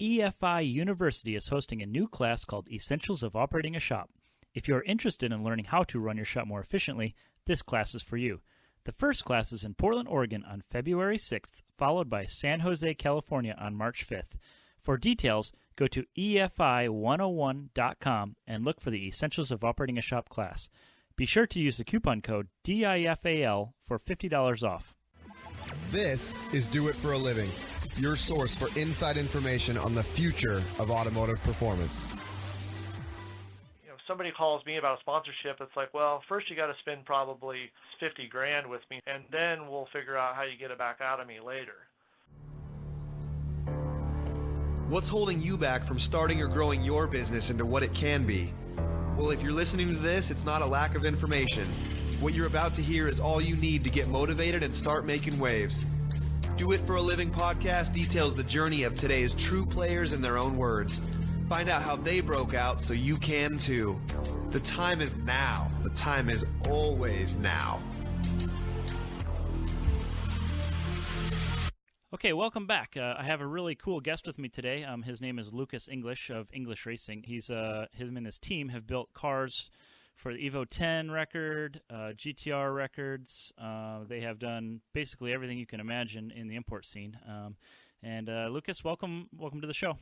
EFI University is hosting a new class called Essentials of Operating a Shop. If you are interested in learning how to run your shop more efficiently, this class is for you. The first class is in Portland, Oregon on February 6th, followed by San Jose, California on March 5th. For details, go to EFI101.com and look for the Essentials of Operating a Shop class. Be sure to use the coupon code DIFAL for $50 off. This is Do It for a Living, your source for inside information on the future of automotive performance. You know, somebody calls me about a sponsorship, it's like, well, first you got to spend probably 50 grand with me, and then we'll figure out how you get it back out of me later. What's holding you back from starting or growing your business into what it can be? Well, if you're listening to this, it's not a lack of information. What you're about to hear is all you need to get motivated and start making waves. Do It for a Living podcast details the journey of today's true players in their own words. Find out how they broke out so you can too. The time is now. The time is always now. Okay, welcome back. I have a really cool guest with me today. His name is Lucas English of English Racing. Him and his team have built cars for the Evo X record, GTR records. They have done basically everything you can imagine in the import scene. Lucas, welcome to the show.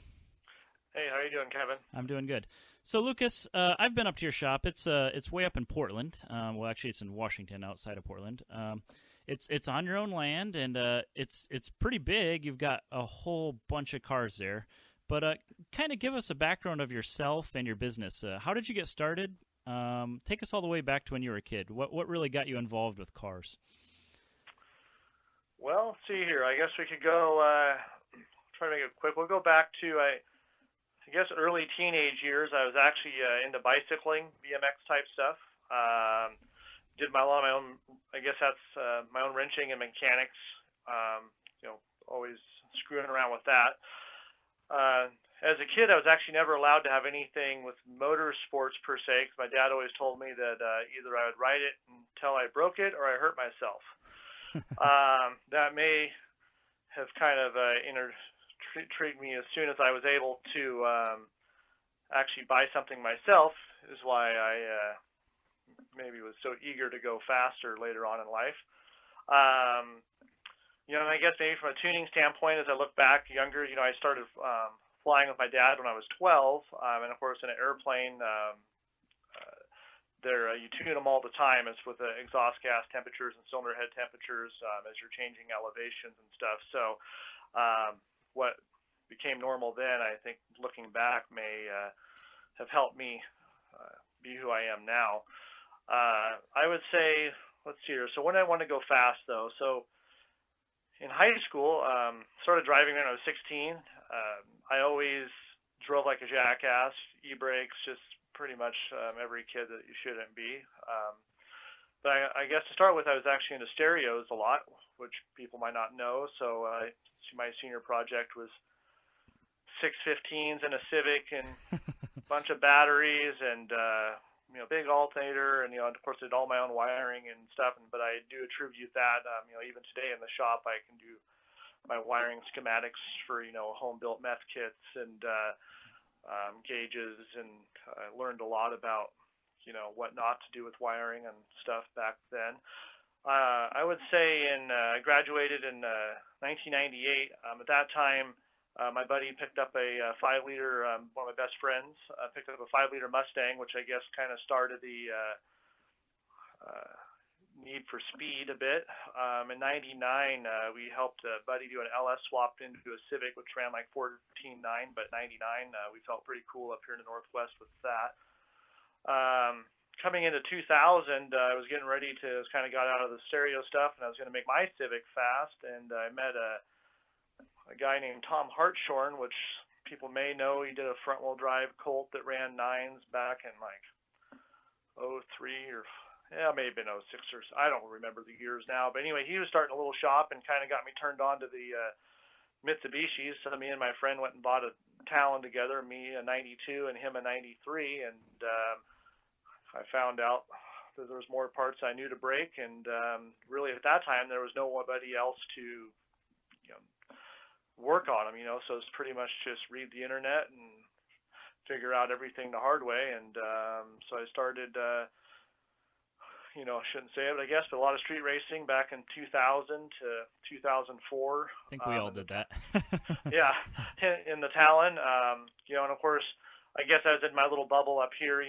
Hey, how are you doing, Kevin? I'm doing good. So, Lucas, I've been up to your shop. It's way up in Portland. Well, actually, it's in Washington, outside of Portland. It's on your own land, and it's pretty big. You've got a whole bunch of cars there. But kind of give us a background of yourself and your business. How did you get started? Take us all the way back to when you were a kid. What really got you involved with cars? Well, see here. I guess we could go, try to make it quick. We'll go back to, I guess, early teenage years. I was actually into bicycling, BMX type stuff. Did a lot of my own, I guess that's my own wrenching and mechanics, always screwing around with that. As a kid, I was actually never allowed to have anything with motorsports per se, because my dad always told me that either I would ride it until I broke it or I hurt myself. That may have kind of intrigued me as soon as I was able to actually buy something myself, is why I maybe was so eager to go faster later on in life. And I guess maybe from a tuning standpoint, as I look back younger, I started flying with my dad when I was 12, and of course in an airplane, you tune them all the time. It's with the exhaust gas temperatures and cylinder head temperatures as you're changing elevations and stuff. So what became normal then, I think looking back, may have helped me be who I am now. I would say, let's see here. So when I want to go fast, though, so in high school, started driving when I was 16. I always drove like a jackass, e-brakes, just pretty much every kid that you shouldn't be. But I guess to start with, I was actually into stereos a lot, which people might not know. So my senior project was 615s and a Civic and a bunch of batteries and big alternator, and of course did all my own wiring and stuff. But I do attribute that even today in the shop, I can do my wiring schematics for home built meth kits and gauges, and I learned a lot about what not to do with wiring and stuff back then. I would say I graduated in 1998. At that time, my buddy picked up a 5-liter, one of my best friends, picked up a 5-liter Mustang, which I guess kind of started the need for speed a bit. In 99, we helped a buddy do an LS swap into a Civic, which ran like 14.9, but 99, we felt pretty cool up here in the Northwest with that. Coming into 2000, I was getting ready to, kind of got out of the stereo stuff, and I was going to make my Civic fast, and I met a guy named Tom Hartshorn, which people may know. He did a front-wheel drive Colt that ran 9s back in like 03 or may have been 06 or I don't remember the years now. But anyway, he was starting a little shop and kind of got me turned on to the Mitsubishis. So me and my friend went and bought a Talon together, me a 92 and him a 93, and I found out that there was more parts I knew to break, and really at that time there was nobody else to work on them, so it's pretty much just read the internet and figure out everything the hard way. And so I started, I shouldn't say it, but I guess, but a lot of street racing back in 2000 to 2004. I think we all did that. Yeah, in the Talon, and of course, I guess I was in my little bubble up here,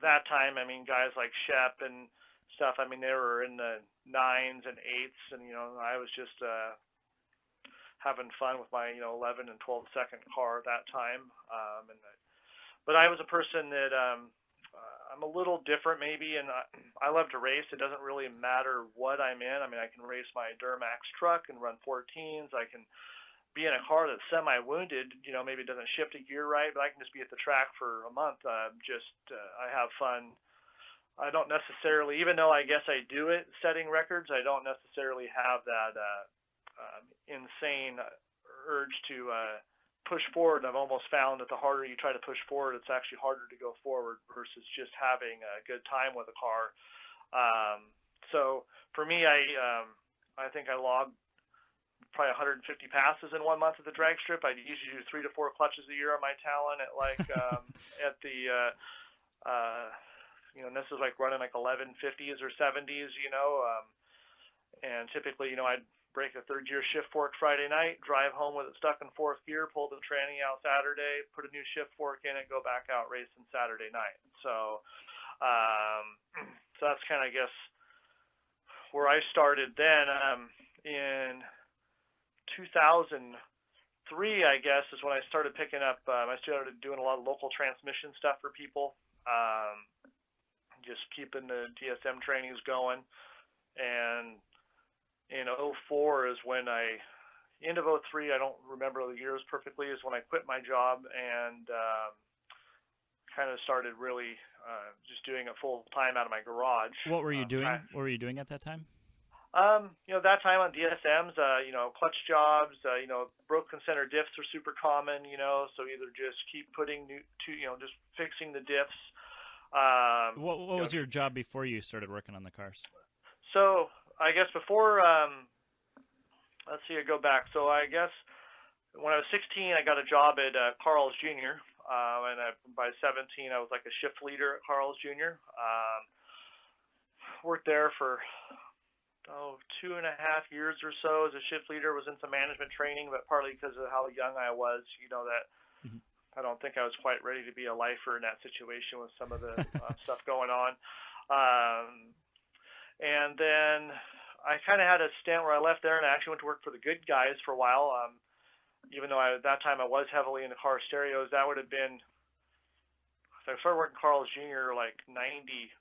that time, guys like Shep and stuff, they were in the 9s and 8s, and, I was just having fun with my, 11 and 12 second car at that time. But I was a person that I'm a little different maybe, and I love to race. It doesn't really matter what I'm in. I can race my Duramax truck and run 14s. I can be in a car that's semi-wounded, maybe it doesn't shift a gear right, but I can just be at the track for a month. I have fun. I don't necessarily, even though I guess I do it setting records, I don't necessarily have that insane urge to push forward. I've almost found that the harder you try to push forward, it's actually harder to go forward versus just having a good time with a car. So for me, I think I logged probably 150 passes in 1 month at the drag strip. I usually do 3 to 4 clutches a year on my Talon at like at the and this is like running like 1150s or 70s, and typically, I'd break a third gear shift fork Friday night, drive home with it stuck in fourth gear, pull the tranny out Saturday, put a new shift fork in it, go back out racing Saturday night. So, so that's kind of, I guess, where I started then. In 2003, I guess, is when I started picking up, I started doing a lot of local transmission stuff for people, just keeping the DSM trainings going. And in 04 is when end of 03, I don't remember the years perfectly, is when I quit my job and kind of started really just doing it full time out of my garage. What were you doing? What were you doing at that time? That time on DSMs, clutch jobs, broken center diffs are super common, so either just keep putting just fixing the diffs. What was your job before you started working on the cars? So I guess before, let's see, I go back. So I guess when I was 16, I got a job at Carl's Jr., and by 17, I was like a shift leader at Carl's Jr. Worked there for 2.5 years or so as a shift leader. Was in some management training, but partly because of how young I was, that I don't think I was quite ready to be a lifer in that situation with some of the stuff going on. And then I kind of had a stint where I left there and I actually went to work for the Good Guys for a while. Even though at that time I was heavily into car stereos, that would have been, so I started working Carl's Jr. like 1996.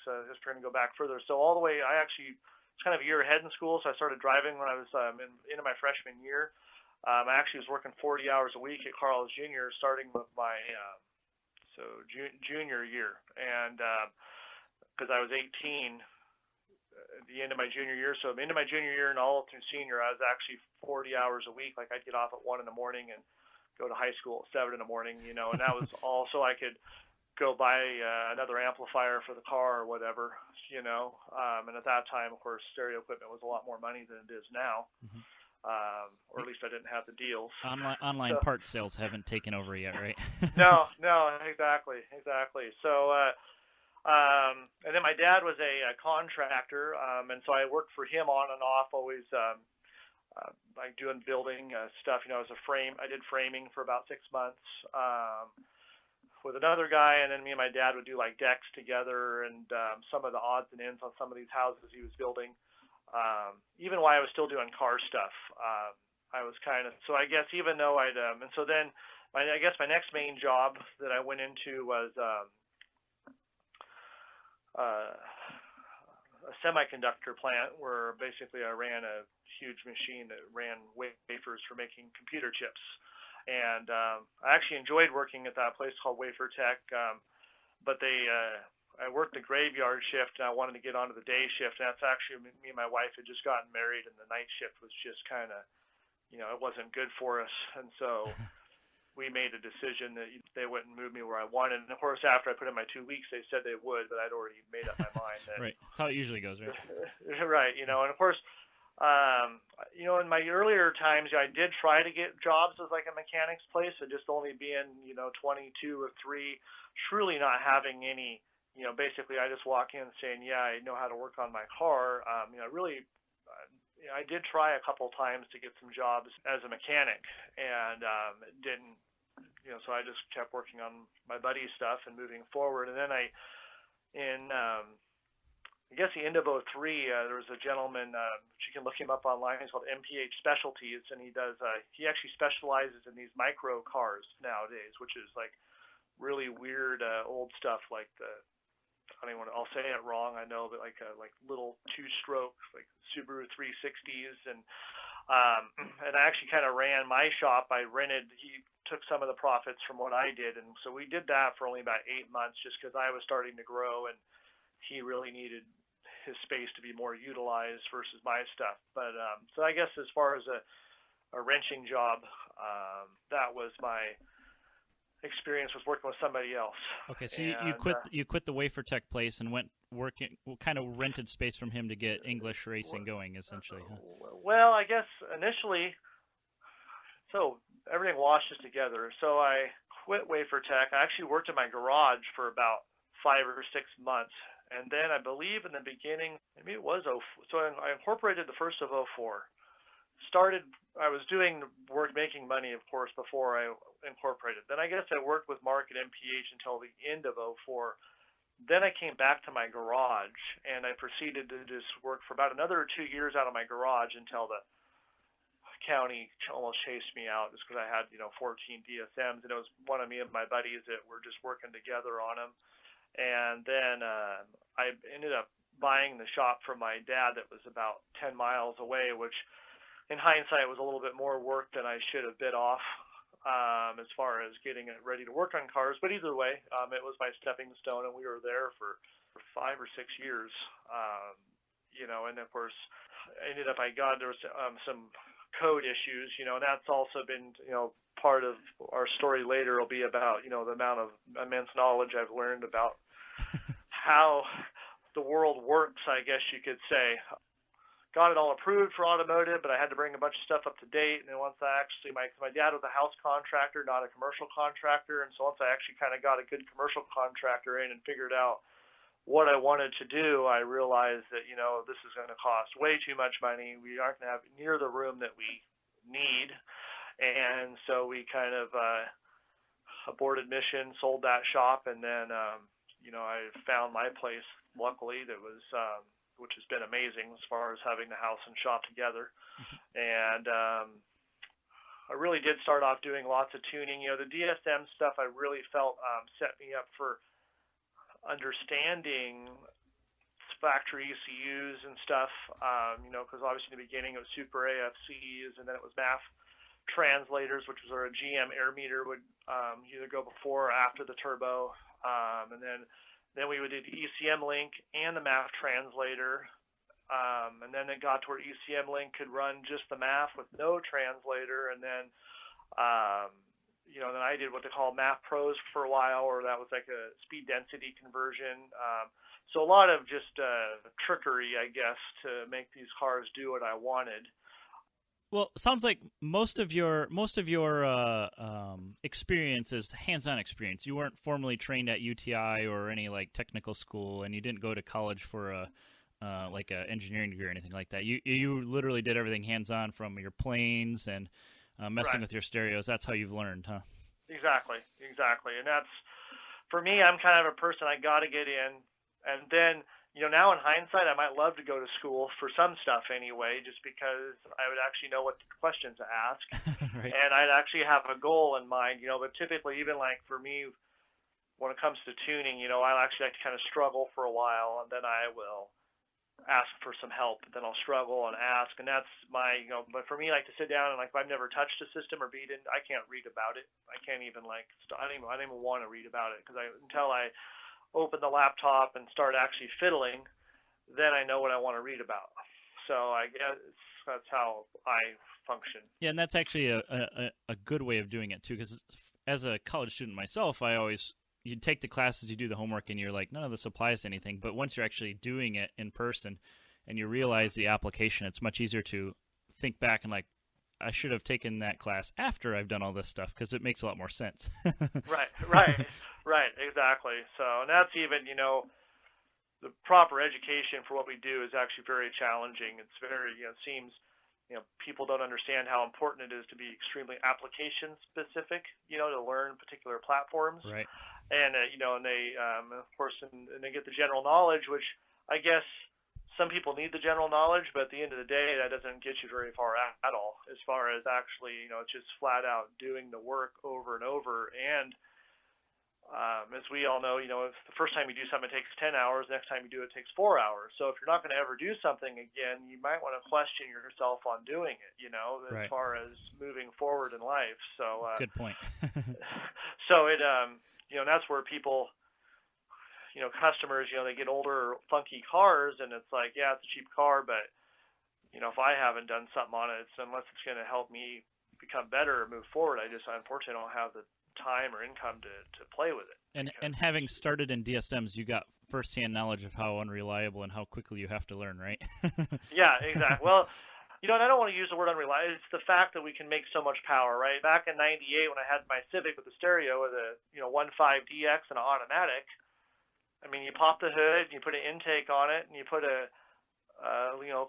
So just trying to go back further. So all the way, it's kind of a year ahead in school. So I started driving when I was into my freshman year. I actually was working 40 hours a week at Carl's Jr. starting with my junior year, and because I was 18 at the end of my junior year. So into my junior year and all through senior, I was actually 40 hours a week. Like I'd get off at 1 in the morning and go to high school at 7 in the morning, and that was all so I could go buy another amplifier for the car or whatever, and at that time, of course, stereo equipment was a lot more money than it is now. Or at least I didn't have the deals. Online parts sales haven't taken over yet, right? No, exactly. So, and then my dad was a contractor, and so I worked for him on and off, always like doing building stuff. I did framing for about 6 months with another guy, and then me and my dad would do like decks together and some of the odds and ends on some of these houses he was building. Even while I was still doing car stuff, I was so I guess even though and so then I guess my next main job that I went into was a semiconductor plant where basically I ran a huge machine that ran wafers for making computer chips. And I actually enjoyed working at that place called Wafer Tech, but I worked the graveyard shift, and I wanted to get onto the day shift. And that's actually, me and my wife had just gotten married, and the night shift was just kind of, it wasn't good for us. And so we made a decision that they wouldn't move me where I wanted. And of course, after I put in my 2 weeks, they said they would, but I'd already made up my mind. That, right. That's how it usually goes, right? Right. And of course, In my earlier times, I did try to get jobs as like a mechanic's place, so just only being, 22 or 3, truly not having any, basically I just walk in saying, yeah, I know how to work on my car. I did try a couple times to get some jobs as a mechanic, and didn't, so I just kept working on my buddy's stuff and moving forward. And then I guess the end of '03, there was a gentleman, you can look him up online, he's called MPH Specialties, and he actually specializes in these micro cars nowadays, which is like really weird old stuff like I'll say it wrong, I know, but like little 2-stroke, like Subaru 360s, and I actually kind of ran my shop. He took some of the profits from what I did, and so we did that for only about 8 months, just because I was starting to grow, and he really needed his space to be more utilized versus my stuff. But so I guess as far as a wrenching job, that was my experience with working with somebody else. Okay, so you quit the Wafer Tech place and went working, kind of rented space from him to get English racing going, essentially. Huh? Well, I guess initially, so everything washes together. So I quit Wafer Tech. I actually worked in my garage for about 5 or 6 months. And then I believe in the beginning, maybe it was 04. So I incorporated the first of 04. I was doing work, making money, of course, before I incorporated. Then I guess I worked with Mark at MPH until the end of 04. Then I came back to my garage, and I proceeded to just work for about another 2 years out of my garage until the county almost chased me out, just because I had 14 DSMs, and it was one of me and my buddies that were just working together on them. And then I ended up buying the shop from my dad that was about 10 miles away, which in hindsight was a little bit more work than I should have bit off as far as getting it ready to work on cars. But either way, it was my stepping stone, and we were there for 5 or 6 years. And of course, there was some code issues, and that's also been, part of our story later will be about, the amount of immense knowledge I've learned about how the world works, I guess you could say. Got it all approved for automotive, but I had to bring a bunch of stuff up to date. And then once my dad was a house contractor, not a commercial contractor. And so once I actually kind of got a good commercial contractor in and figured out what I wanted to do, I realized that, this is going to cost way too much money. We aren't going to have near the room that we need. And so we kind of aborted mission, sold that shop, and then, I found my place, luckily, that was, which has been amazing as far as having the house and shop together. And I really did start off doing lots of tuning. The DSM stuff I really felt set me up for understanding factory ECUs and stuff, because obviously in the beginning it was super AFCs, and then it was MAF translators, which was our GM air meter would either go before or after the turbo, and then we would do the ECM link and the MAF translator, and then it got to where ECM link could run just the MAF with no translator, and then then I did what they call MAF Pros for a while, or that was like a speed density conversion. So a lot of just trickery, I guess, to make these cars do what I wanted. Well, sounds like most of your experience is hands-on experience. You weren't formally trained at UTI or any like technical school, and you didn't go to college for a engineering degree or anything like that. You literally did everything hands-on, from your planes and messing with your stereos. That's how you've learned, huh? Exactly. And that's, for me, I'm kind of a person, I got to get in, and then. Now in hindsight, I might love to go to school for some stuff anyway, just because I would actually know what questions to ask, right. And I'd actually have a goal in mind, but typically, even like for me, when it comes to tuning, I'll actually like to kind of struggle for a while, and then I will ask for some help, and then I'll struggle and ask, and that's my, but for me, like to sit down and like, if I've never touched a system or beat it, I can't read about it. I can't even I don't even want to read about it, because until I open the laptop and start actually fiddling, then I know what I want to read about. So I guess that's how I function. Yeah, and that's actually a good way of doing it too, because as a college student myself, you take the classes, you do the homework, and you're like, none of this applies to anything. But once you're actually doing it in person, and you realize the application, it's much easier to think back and like, I should have taken that class after I've done all this stuff because it makes a lot more sense. Right, exactly. So, and that's even, the proper education for what we do is actually very challenging. It's very, seems, people don't understand how important it is to be extremely application specific, to learn particular platforms. Right. And, and they, of course, and they get the general knowledge, which I guess some people need the general knowledge, but at the end of the day, that doesn't get you very far at all as far as actually, it's just flat out doing the work over and over. And as we all know, if the first time you do something, it takes 10 hours, the next time you do it, takes 4 hours. So if you're not going to ever do something again, you might want to question yourself on doing it, as far as moving forward in life. So good point. So it, that's where people, customers, they get older, funky cars, and it's like, yeah, it's a cheap car, but, if I haven't done something on it, unless it's going to help me become better or move forward, I just unfortunately don't have the time or income to play with it. And having started in DSMs, you got firsthand knowledge of how unreliable and how quickly you have to learn, right? Yeah, exactly. Well, and I don't want to use the word unreliable. It's the fact that we can make so much power, right? Back in '98 when I had my Civic with the stereo with a 1.5 DX and an automatic, I mean, you pop the hood, you put an intake on it, and you put a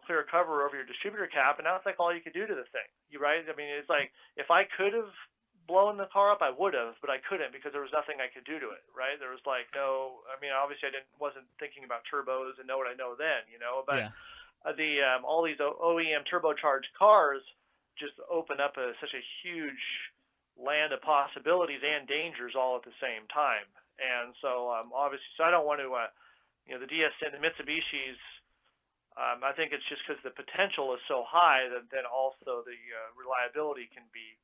clear cover over your distributor cap, and that's like all you could do to the thing. Right? I mean, it's like if I could have blown the car up, I would have, but I couldn't because there was nothing I could do to it. Right? There was like no. I mean, obviously, wasn't thinking about turbos and know what I know then. But all these OEM turbocharged cars just open up such a huge land of possibilities and dangers all at the same time. And so, obviously, I don't want to, the DSN, the Mitsubishis, I think it's just because the potential is so high that then also the reliability can be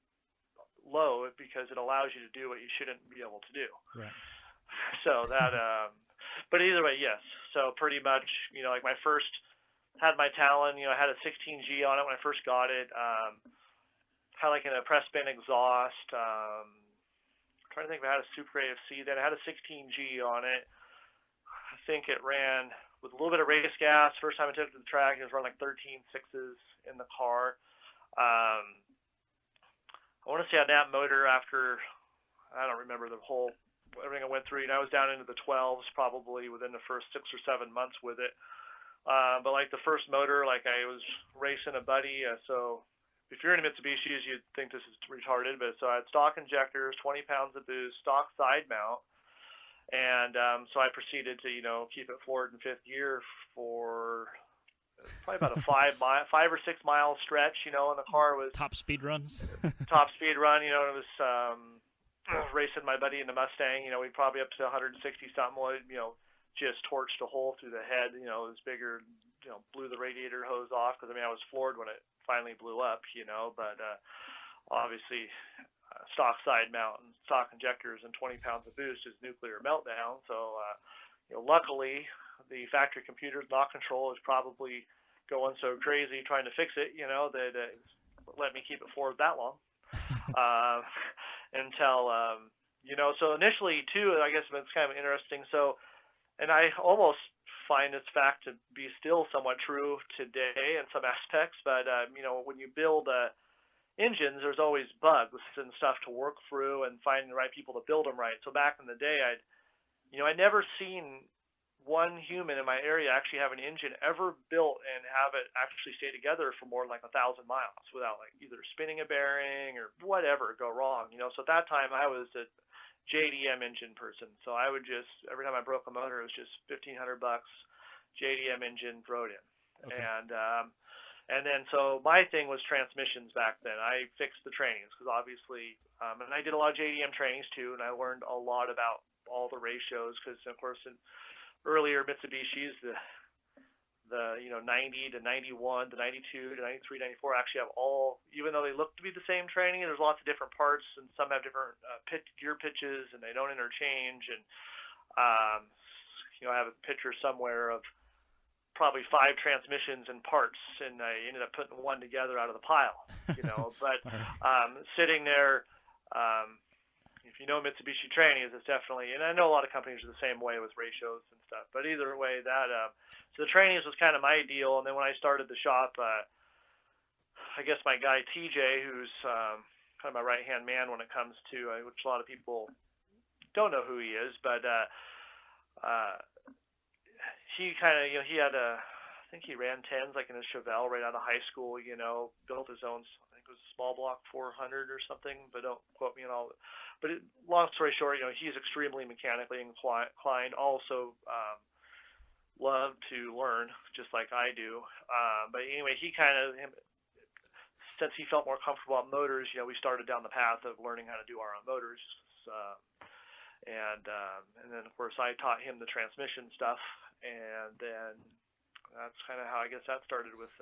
low because it allows you to do what you shouldn't be able to do. Right. So that, but either way, yes. So pretty much, like my first, had my Talon, I had a 16G on it when I first got it. Had like a press band exhaust, trying to think if I had a Super AFC then. I had a 16G on it. I think it ran with a little bit of race gas. First time I took it to the track, it was running like 13.6s in the car. I want to say on that motor after, I don't remember everything I went through. I was down into the 12s probably within the first 6 or 7 months with it. But like the first motor, like I was racing a buddy, so if you're into Mitsubishis, you'd think this is retarded, but so I had stock injectors, 20 pounds of boost, stock side mount, and so I proceeded to, keep it floored in fifth gear for probably about a 5 or 6 mile stretch, and the car was top speed runs. Top speed run, it was racing my buddy in the Mustang, we probably up to 160 something, just torched a hole through the head, it was bigger, blew the radiator hose off because I was floored when it finally blew up, but obviously stock side mount and stock injectors and 20 pounds of boost is nuclear meltdown. So, luckily the factory computer's knock control is probably going so crazy trying to fix it, that let me keep it forward that long until, so initially too, I guess it's kind of interesting. So, and I almost find this fact to be still somewhat true today in some aspects, but when you build engines, there's always bugs and stuff to work through and finding the right people to build them right. So back in the day, I'd never seen one human in my area actually have an engine ever built and have it actually stay together for more than like 1,000 miles without like either spinning a bearing or whatever go wrong. So at that time I was a JDM engine person, so I would just every time I broke a motor, it was just $1,500 JDM engine, throw it in. Okay. And then so my thing was transmissions back then. I fixed the trainings because obviously, and I did a lot of JDM trainings too, and I learned a lot about all the ratios because of course in earlier Mitsubishis the 90 to 91 to 92 to 93, 94 actually have all, even though they look to be the same training, there's lots of different parts and some have different gear pitches and they don't interchange. And, I have a picture somewhere of probably 5 transmissions and parts and I ended up putting one together out of the pile, but sitting there, if you know Mitsubishi trainees, it's definitely, and I know a lot of companies are the same way with ratios and stuff, but either way, that, so the trainees was kind of my deal. And then when I started the shop, I guess my guy TJ, who's kind of my right-hand man when it comes to, which a lot of people don't know who he is, but he kind of, he had I think he ran 10s like in a Chevelle right out of high school, built his own, I think it was a small block 400 or something, but don't quote me on all. But long story short, he's extremely mechanically inclined, also loved to learn just like I do. But anyway, he kind of, since he felt more comfortable on motors, we started down the path of learning how to do our own motors. And then, of course, I taught him the transmission stuff, and then that's kind of how I guess that started with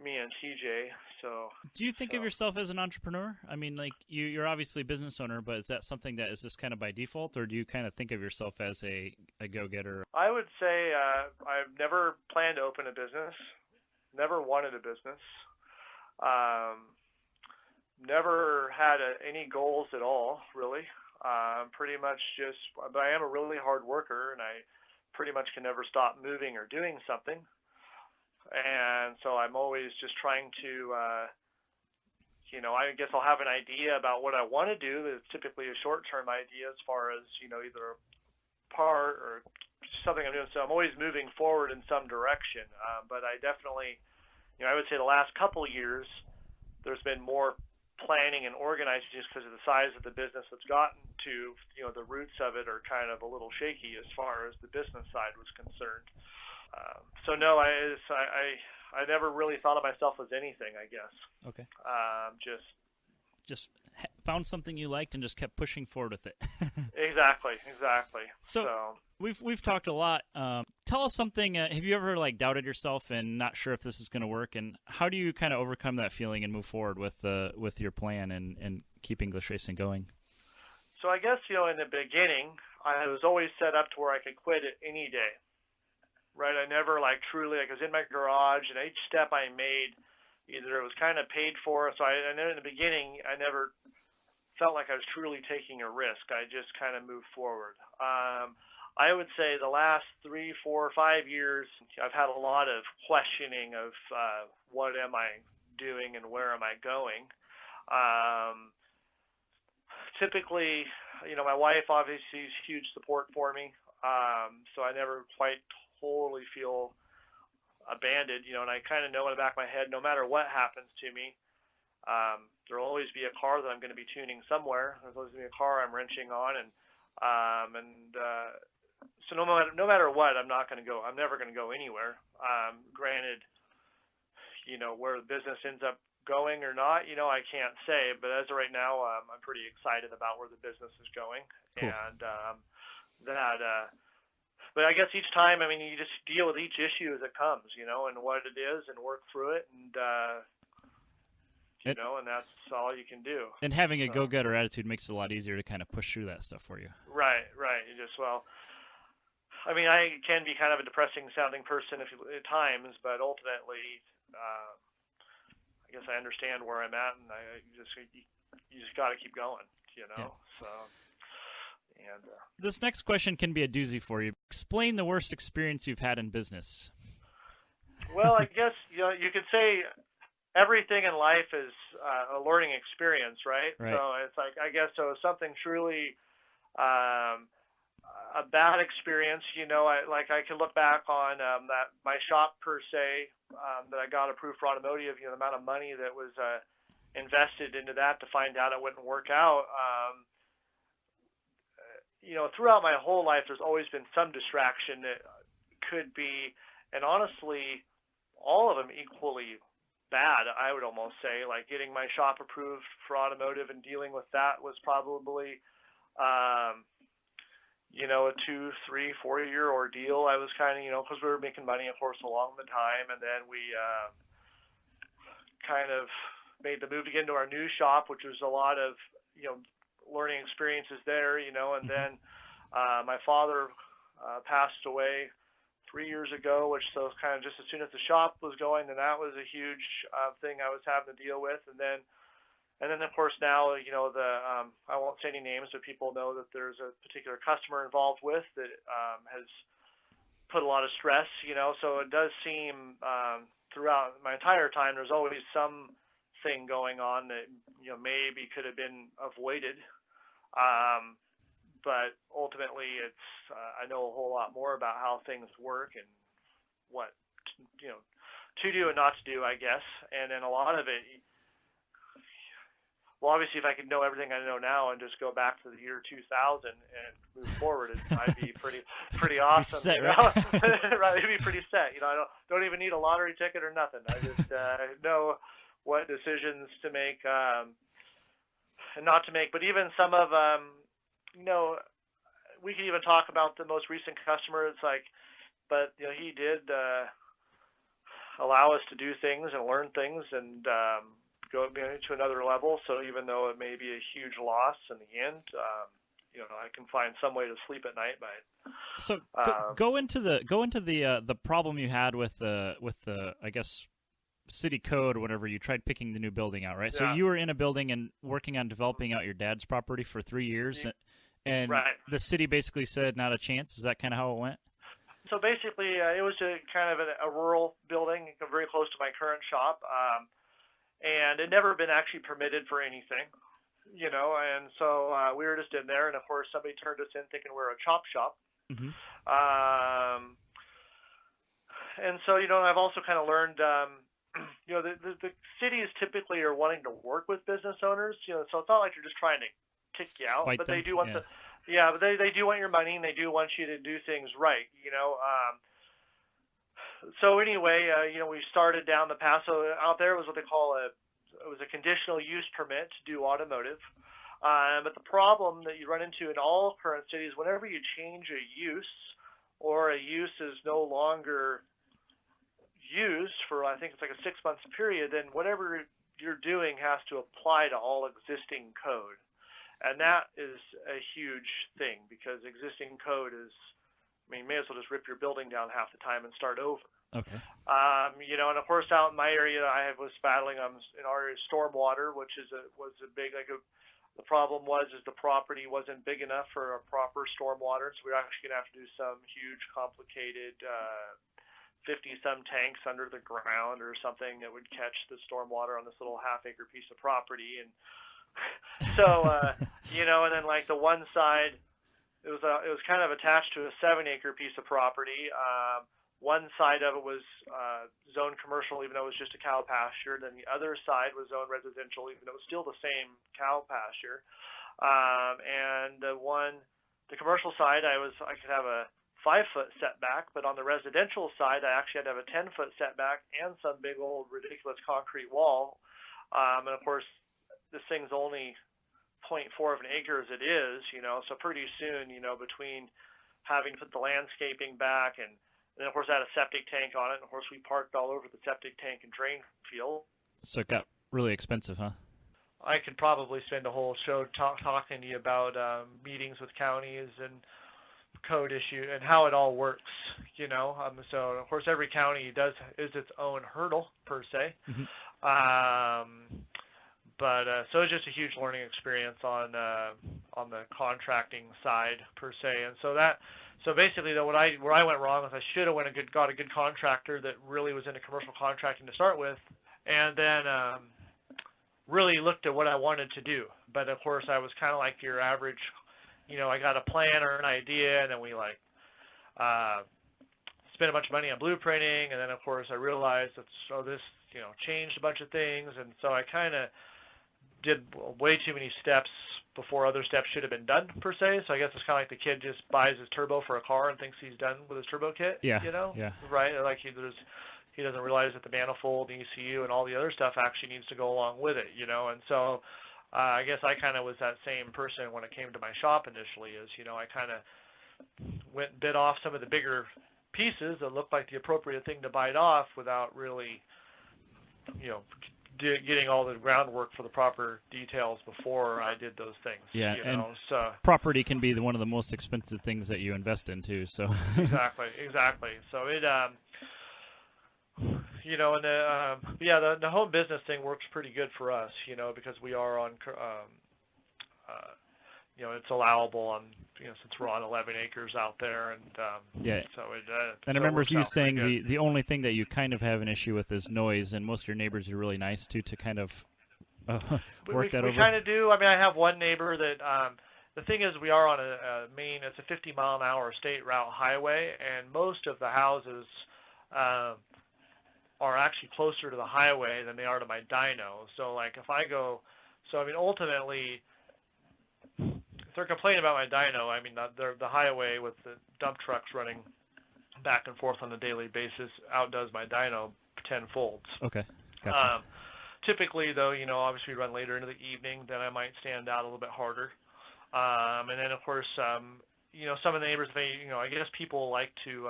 me and TJ. So, do you think of yourself as an entrepreneur? I mean, like you're obviously a business owner, but is that something that is just kind of by default, or do you kind of think of yourself as a go-getter? I would say I've never planned to open a business, never wanted a business, never had any goals at all, really. Pretty much but I am a really hard worker, and I pretty much can never stop moving or doing something. And so I'm always just trying to, I guess I'll have an idea about what I want to do. It's typically a short-term idea as far as, either a part or something I'm doing. So I'm always moving forward in some direction. But I definitely, I would say the last couple of years, there's been more planning and organizing just because of the size of the business that's gotten to, the roots of it are kind of a little shaky as far as the business side was concerned. So no, I never really thought of myself as anything, I guess. Okay. Just found something you liked and just kept pushing forward with it. Exactly. So we've talked a lot. Tell us something. Have you ever doubted yourself and not sure if this is going to work? And how do you kind of overcome that feeling and move forward with your plan and keeping English racing going? So I guess in the beginning, I was always set up to where I could quit at any day. Right? I never truly I was in my garage, and each step I made, either it was kind of paid for. So I know in the beginning, I never felt like I was truly taking a risk. I just kind of moved forward. I would say the last 3, 4, 5 years, I've had a lot of questioning of what am I doing and where am I going. Typically, my wife obviously is huge support for me, so I never quite totally feel abandoned, and I kind of know in the back of my head, no matter what happens to me, there will always be a car that I'm going to be tuning somewhere. There's always going to be a car I'm wrenching on, so no matter what, I'm not going to go. I'm never going to go anywhere. Granted, where the business ends up going or not, I can't say. But as of right now, I'm pretty excited about where the business is going, cool. And but I guess each time, you just deal with each issue as it comes, and what it is, and work through it, and and that's all you can do. And having a go-getter attitude makes it a lot easier to kind of push through that stuff for you. Right. I can be kind of a depressing sounding person at times, but ultimately, I guess I understand where I'm at, and you just got to keep going, Yeah. So. And this next question can be a doozy for you. Explain the worst experience you've had in business. Well, I guess you could say everything in life is a learning experience, right? Right. So it's I guess something truly a bad experience. I can look back on that my shop per se that I got approved for automotive. The amount of money that was invested into that to find out it wouldn't work out. Throughout my whole life, there's always been some distraction that could be, and honestly, all of them equally bad, I would almost say. Like getting my shop approved for automotive and dealing with that was probably, a 2, 3, 4 year ordeal. I was kind of, because we were making money, of course, along the time, and then we kind of made the move to get into our new shop, which was a lot of, learning experiences there, and then my father passed away 3 years ago, which so kind of just as soon as the shop was going, then that was a huge thing I was having to deal with, and then And then, of course, now, I won't say any names, but people know that there's a particular customer involved with that has put a lot of stress, so it does seem throughout my entire time there's always something going on that, maybe could have been avoided. But ultimately, it's I know a whole lot more about how things work and what, to do and not to do, I guess. And then a lot of it, well, obviously, if I could know everything I know now and just go back to the year 2000 and move forward, I'd be pretty awesome. Set, right? Right, it'd be pretty set. I don't even need a lottery ticket or nothing. I just know what decisions to make and not to make. But even some of, we could even talk about the most recent customer. It's like, but he did allow us to do things and learn things and go to another level. So even though it may be a huge loss in the end, I can find some way to sleep at night by it. So go into the problem you had with the I guess city code whenever you tried picking the new building out, right? Yeah. So you were in a building and working on developing out your dad's property for 3 years, and right. The city basically said not a chance. Is that kind of how it went? So basically, it was kind of a rural building, very close to my current shop. And it never been actually permitted for anything, and so we were just in there, and of course somebody turned us in thinking we were a chop shop. Mm-hmm. And so, I've also kind of learned, the cities typically are wanting to work with business owners, so it's not like they're just trying to kick you out, Fight but them. they do want but they do want your money, and they do want you to do things right, So anyway, we started down the path. So out there was what they call a conditional use permit to do automotive. But the problem that you run into in all current cities, whenever you change a use or a use is no longer used for, I think it's like a 6 month period, then whatever you're doing has to apply to all existing code. And that is a huge thing because existing code is, you may as well just rip your building down half the time and start over. Okay. And of course, out in my area, I was battling in our area stormwater, which was a big the problem is the property wasn't big enough for a proper stormwater, so we're actually gonna have to do some huge, complicated 50-some tanks under the ground or something that would catch the stormwater on this little half-acre piece of property, and so and then like the one side, it was kind of attached to a 7-acre piece of property. One side of it was zoned commercial, even though it was just a cow pasture. Then the other side was zoned residential, even though it was still the same cow pasture. And the commercial side, I could have a 5-foot setback, but on the residential side, I actually had to have a 10-foot setback and some big old ridiculous concrete wall. And of course, this thing's only 0.4 of an acre as it is, so pretty soon, between having to put the landscaping back and then, of course, I had a septic tank on it. And, of course, we parked all over the septic tank and drain field. So it got really expensive, huh? I could probably spend a whole show talking to you about meetings with counties and code issue and how it all works, So, of course, every county is its own hurdle, per se. Mm-hmm. So it's just a huge learning experience on the contracting side, per se. And so basically, though, where I went wrong is I should have got a good contractor that really was into commercial contracting to start with, and then really looked at what I wanted to do. But of course, I was kind of like your average, I got a plan or an idea, and then we spent a bunch of money on blueprinting, and then of course I realized that this changed a bunch of things, and so I kind of did way too many steps before other steps should have been done, per se. So I guess it's kind of like the kid just buys his turbo for a car and thinks he's done with his turbo kit. Yeah. Yeah. Right. Like he doesn't realize that the manifold, the ECU, and all the other stuff actually needs to go along with it. And so I guess I kind of was that same person when it came to my shop initially. I kind of went and bit off some of the bigger pieces that looked like the appropriate thing to bite off without really, getting all the groundwork for the proper details before I did those things. Yeah, so property can be one of the most expensive things that you invest in too. So exactly. So it, You know, and yeah, the home business thing works pretty good for us, you know, because we are on, you know, it's allowable on, you know, since we're on 11 acres out there, and yeah. So it. And I remember you saying the only thing that you kind of have an issue with is noise, and most of your neighbors are really nice to kind of work that over. We kind of do. I mean, I have one neighbor that. The thing is, we are on a main. It's a 50-mile-an-hour state route highway, and most of the houses are actually closer to the highway than they are to my dyno. So, like, if I go, so I mean, ultimately, if they're complaining about my dyno, I mean, the highway with the dump trucks running back and forth on a daily basis outdoes my dyno tenfolds. Okay, gotcha. Typically, though, you know, obviously we run later into the evening, then I might stand out a little bit harder. And then, of course, you know, some of the neighbors, you know, I guess people like to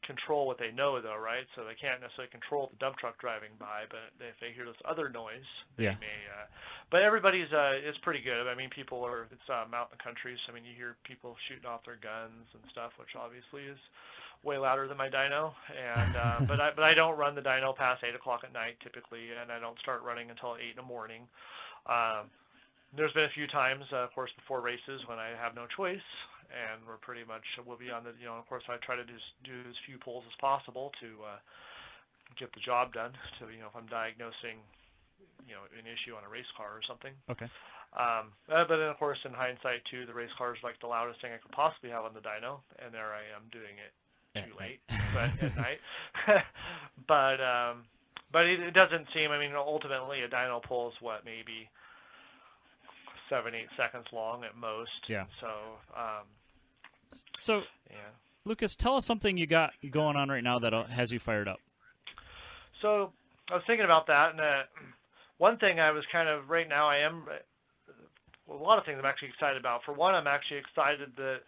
control what they know, though, right? So they can't necessarily control the dump truck driving by, but if they hear this other noise, they may. But everybody's is pretty good. I mean, people are. It's out in the country, so I mean, you hear people shooting off their guns and stuff, which obviously is way louder than my dyno. And but I don't run the dyno past 8 o'clock at night typically, and I don't start running until 8 in the morning. There's been a few times, of course, before races when I have no choice, and we'll be on the, you know, of course, I try to do as few pulls as possible to get the job done. So, you know, if I'm diagnosing, you know, an issue on a race car or something. Okay. But then, of course, in hindsight, too, the race car is like the loudest thing I could possibly have on the dyno, and there I am doing it too late, but at night. But it doesn't seem. I mean, ultimately, a dyno pull is what, maybe 7-8 seconds long at most. Yeah. So, yeah. Lucas, tell us something you got going on right now that has you fired up. So I was thinking about that, and one thing I was kind of right now a lot of things I'm actually excited about. For one, I'm actually excited that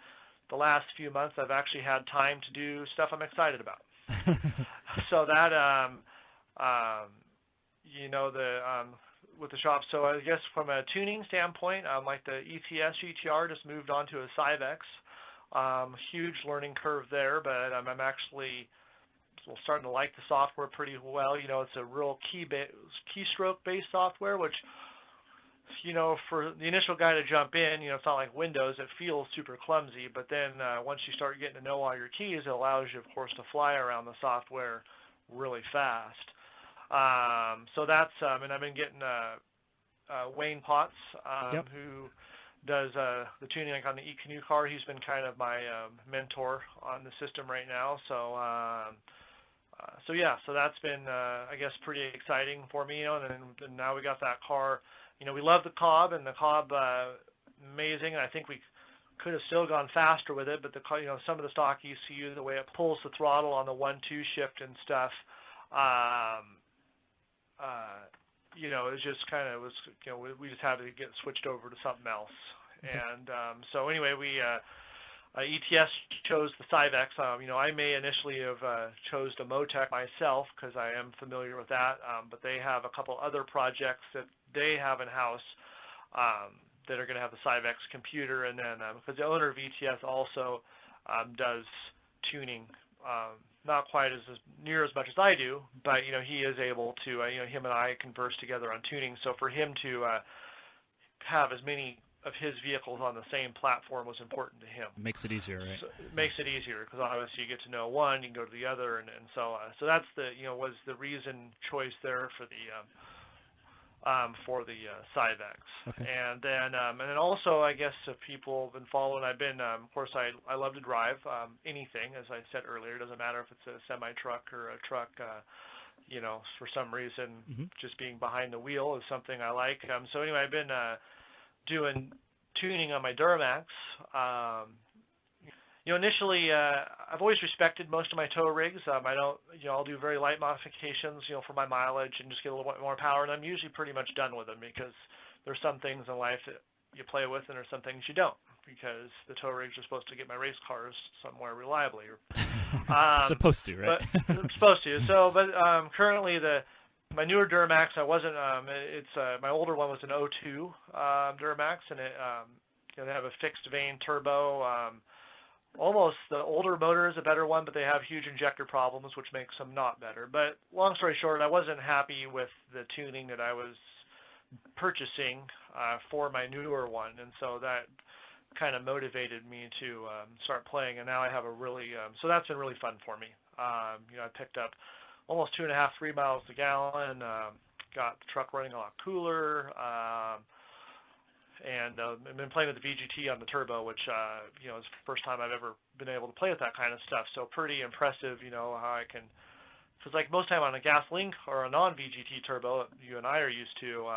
the last few months I've actually had time to do stuff I'm excited about. So that you know, with the shop. So I guess from a tuning standpoint, like the ETS GTR just moved on to a Cyvex. Huge learning curve there, but I'm actually starting to like the software pretty well. You know, it's a real keystroke-based software, which, you know, for the initial guy to jump in, you know, it's not like Windows. It feels super clumsy, but then once you start getting to know all your keys, it allows you, of course, to fly around the software really fast. So that's, and I've been getting Wayne Potts, who does the tuning like on the e-canoe car. He's been kind of my mentor on the system right now. So, so that's been, I guess, pretty exciting for me. You know, and now we got that car. You know, we love the Cobb, and the Cobb, amazing. I think we could have still gone faster with it, but you know, some of the stock ECU, the way it pulls the throttle on the 1-2 shift and stuff. You know, it was just kind of you know, we just had to get switched over to something else. And so anyway, we ETS chose the Cyvex. You know, I may initially have chose the Motec myself because I am familiar with that, but they have a couple other projects that they have in-house that are going to have the Cyvex computer, and then because the owner of ETS also does tuning. Not quite as near as much as I do, but, you know, he is able to, you know, him and I converse together on tuning. So for him to have as many of his vehicles on the same platform was important to him. Makes it easier, right? So it makes it easier because obviously you get to know one, you can go to the other, and so so that's the, you know, was the reason choice there for the Cyvex. Okay. And then also, I guess if people have been following, I've been, of course, I love to drive anything, as I said earlier. It doesn't matter if it's a semi-truck or a truck. You know, for some reason, just being behind the wheel is something I like. So anyway, I've been doing tuning on my Duramax. You know, initially, I've always respected most of my tow rigs. I don't, you know, I'll do very light modifications, you know, for my mileage and just get a little bit more power, and I'm usually pretty much done with them because there's some things in life that you play with and there's some things you don't, because the tow rigs are supposed to get my race cars somewhere reliably. Supposed to, right? But, supposed to. So, but currently my newer Duramax, I wasn't, my older one was an 02 Duramax, and it, you know, they have a fixed vane turbo, almost the older motor is a better one, but they have huge injector problems, which makes them not better. But long story short, I wasn't happy with the tuning that I was purchasing for my newer one, and so that kind of motivated me to start playing. And now I have a really so that's been really fun for me. I picked up almost 2.5, 3 miles a gallon. Got the truck running a lot cooler. And I've been playing with the VGT on the turbo, which is the first time I've ever been able to play with that kind of stuff. So pretty impressive, how I can. Because like most time on a gasoline or a non-VGT turbo, you and I are used to,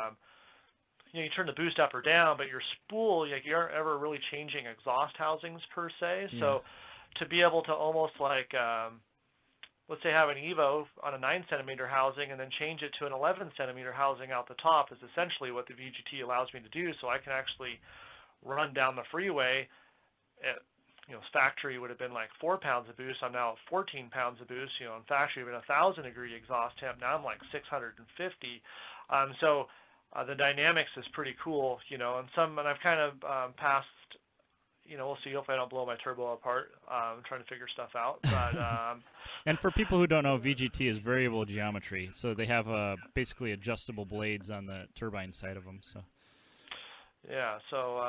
you turn the boost up or down, but your spool, you aren't ever really changing exhaust housings per se. Yeah. So to be able to almost like, let's say have an Evo on a 9-centimeter housing and then change it to an 11-centimeter housing out the top is essentially what the VGT allows me to do. So I can actually run down the freeway at, factory would have been like 4 pounds of boost. I'm now at 14 pounds of boost. In factory, I've been 1,000-degree exhaust temp. Now I'm like 650. So the dynamics is pretty cool, and I've kind of passed. We'll see. Hopefully I don't blow my turbo apart. I'm trying to figure stuff out. But and for people who don't know, VGT is variable geometry. So they have basically adjustable blades on the turbine side of them. So yeah. So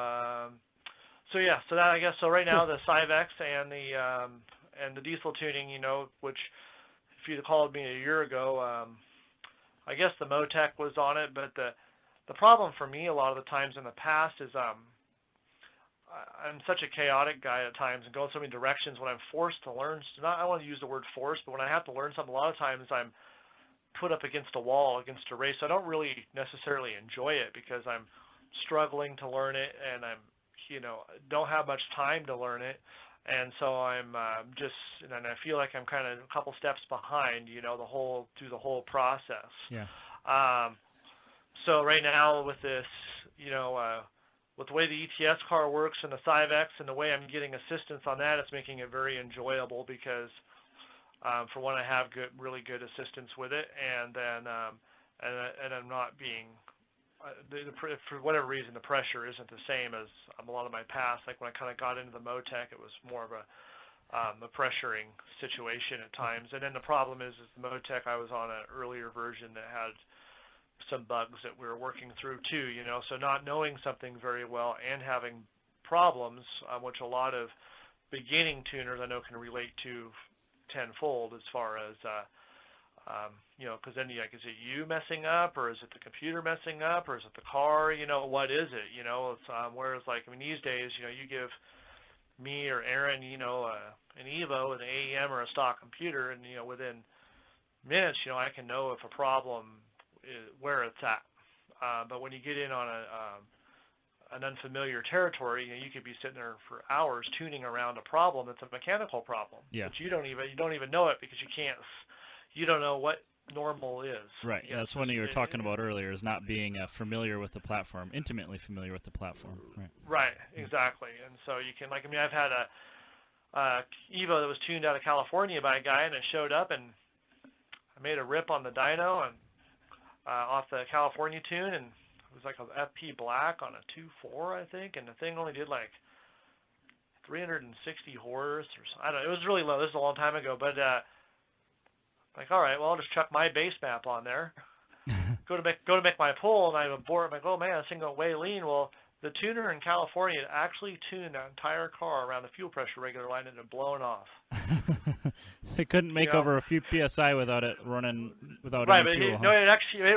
that I guess. So right now the Cyvex and the diesel tuning, which if you'd called me a year ago, I guess the Motec was on it. But the problem for me a lot of the times in the past is I'm such a chaotic guy at times and go in so many directions when I'm forced to learn. I don't want to use the word forced, but when I have to learn something, a lot of times I'm put up against a wall, against a race. So I don't really necessarily enjoy it because I'm struggling to learn it and I'm, don't have much time to learn it. And so I'm and I feel like I'm kind of a couple steps behind, through the whole process. Yeah. So right now with this, with the way the ETS car works and the Cyvex and the way I'm getting assistance on that, it's making it very enjoyable because, for one, I have really good assistance with it, and then and I'm not being, for whatever reason, the pressure isn't the same as a lot of my past. Like when I kind of got into the Motec, it was more of a pressuring situation at times. And then the problem is the Motec, I was on an earlier version that had some bugs that we were working through too, so not knowing something very well and having problems, which a lot of beginning tuners I know can relate to tenfold as far as, because then is it you messing up or is it the computer messing up or is it the car, what is it, it's, whereas these days, you give me or Aaron, an Evo, an AEM or a stock computer and, within minutes, I can know if a problem where it's at, but when you get in on an unfamiliar territory, you could be sitting there for hours tuning around a problem that's a mechanical problem. Yeah. But you don't even know it because you don't know what normal is. Right. Yeah, that's one you were talking about earlier, is not being familiar with the platform, intimately familiar with the platform. Right. Right. Exactly. And so you can I've had a Evo that was tuned out of California by a guy, and it showed up, and I made a rip on the dyno and off the California tune, and it was like a FP black on a 2.4, I think, and the thing only did 360 horse or something. I don't know. It was really low. This is a long time ago, but all right, well, I'll just chuck my base map on there. go to make my pull, and I'm aboard. I'm like, oh man, this thing got way lean. Well, the tuner in California actually tuned that entire car around the fuel pressure regulator line and it had blown off. It couldn't make over a few PSI without it running without right, any fuel. No, it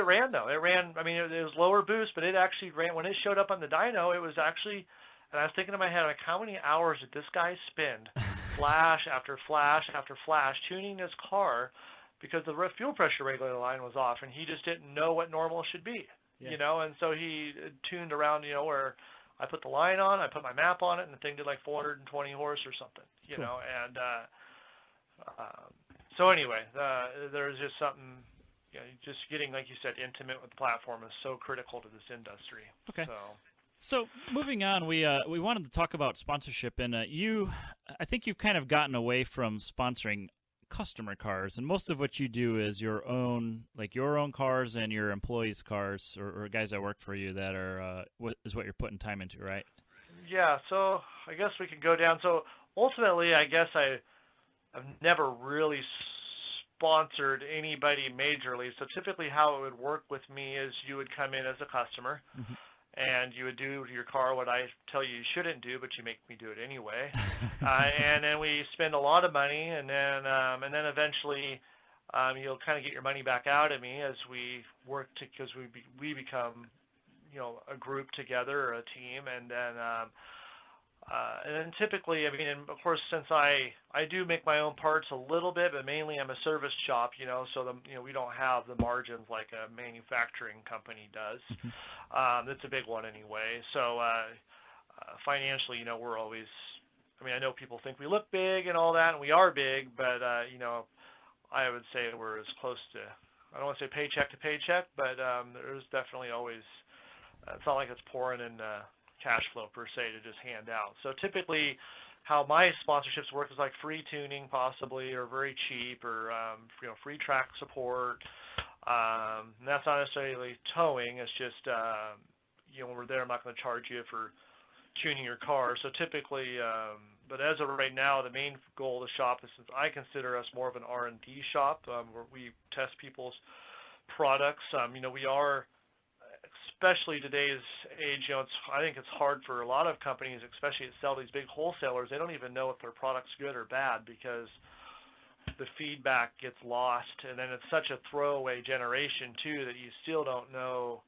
ran though. It ran. I mean, it was lower boost, but it actually ran when it showed up on the dyno. It was actually, and I was thinking in my head, how many hours did this guy spend, flash after flash after flash, tuning this car, because the fuel pressure regulator line was off, and he just didn't know what normal should be. Yeah. And so he tuned around, where I put the line on, I put my map on it, and the thing did 420 horse or something, cool. And so anyway, there's just something, just getting, like you said, intimate with the platform is so critical to this industry. Okay. So moving on, we wanted to talk about sponsorship, and I think you've kind of gotten away from sponsoring customer cars, and most of what you do is your own cars and your employees' cars or guys that work for you that are what you're putting time into, right? Yeah. So I guess we could go down. So ultimately, I guess I've never really sponsored anybody majorly. So typically how it would work with me is you would come in as a customer, and you would do to your car what I tell you shouldn't do, but you make me do it anyway. And then we spend a lot of money, and then eventually you'll kind of get your money back out of me as we work because we become, a group together or a team, and then typically, I mean, and of course, since I do make my own parts a little bit, but mainly I'm a service shop, so we don't have the margins like a manufacturing company does. That's a big one anyway. So financially, we're always, I mean, I know people think we look big and all that, and we are big, but I would say we're as close to, I don't want to say paycheck to paycheck, but there's definitely always, it's not like it's pouring in cash flow per se to just hand out. So typically how my sponsorships work is like free tuning possibly, or very cheap, or free track support. And that's not necessarily towing, it's just when we're there, I'm not going to charge you for tuning your car. So typically, but as of right now, the main goal of the shop is, since I consider us more of an R&D shop, where we test people's products. We are, especially today's age, I think it's hard for a lot of companies, especially that sell these big wholesalers. They don't even know if their product's good or bad because the feedback gets lost, and then it's such a throwaway generation too that you still don't know,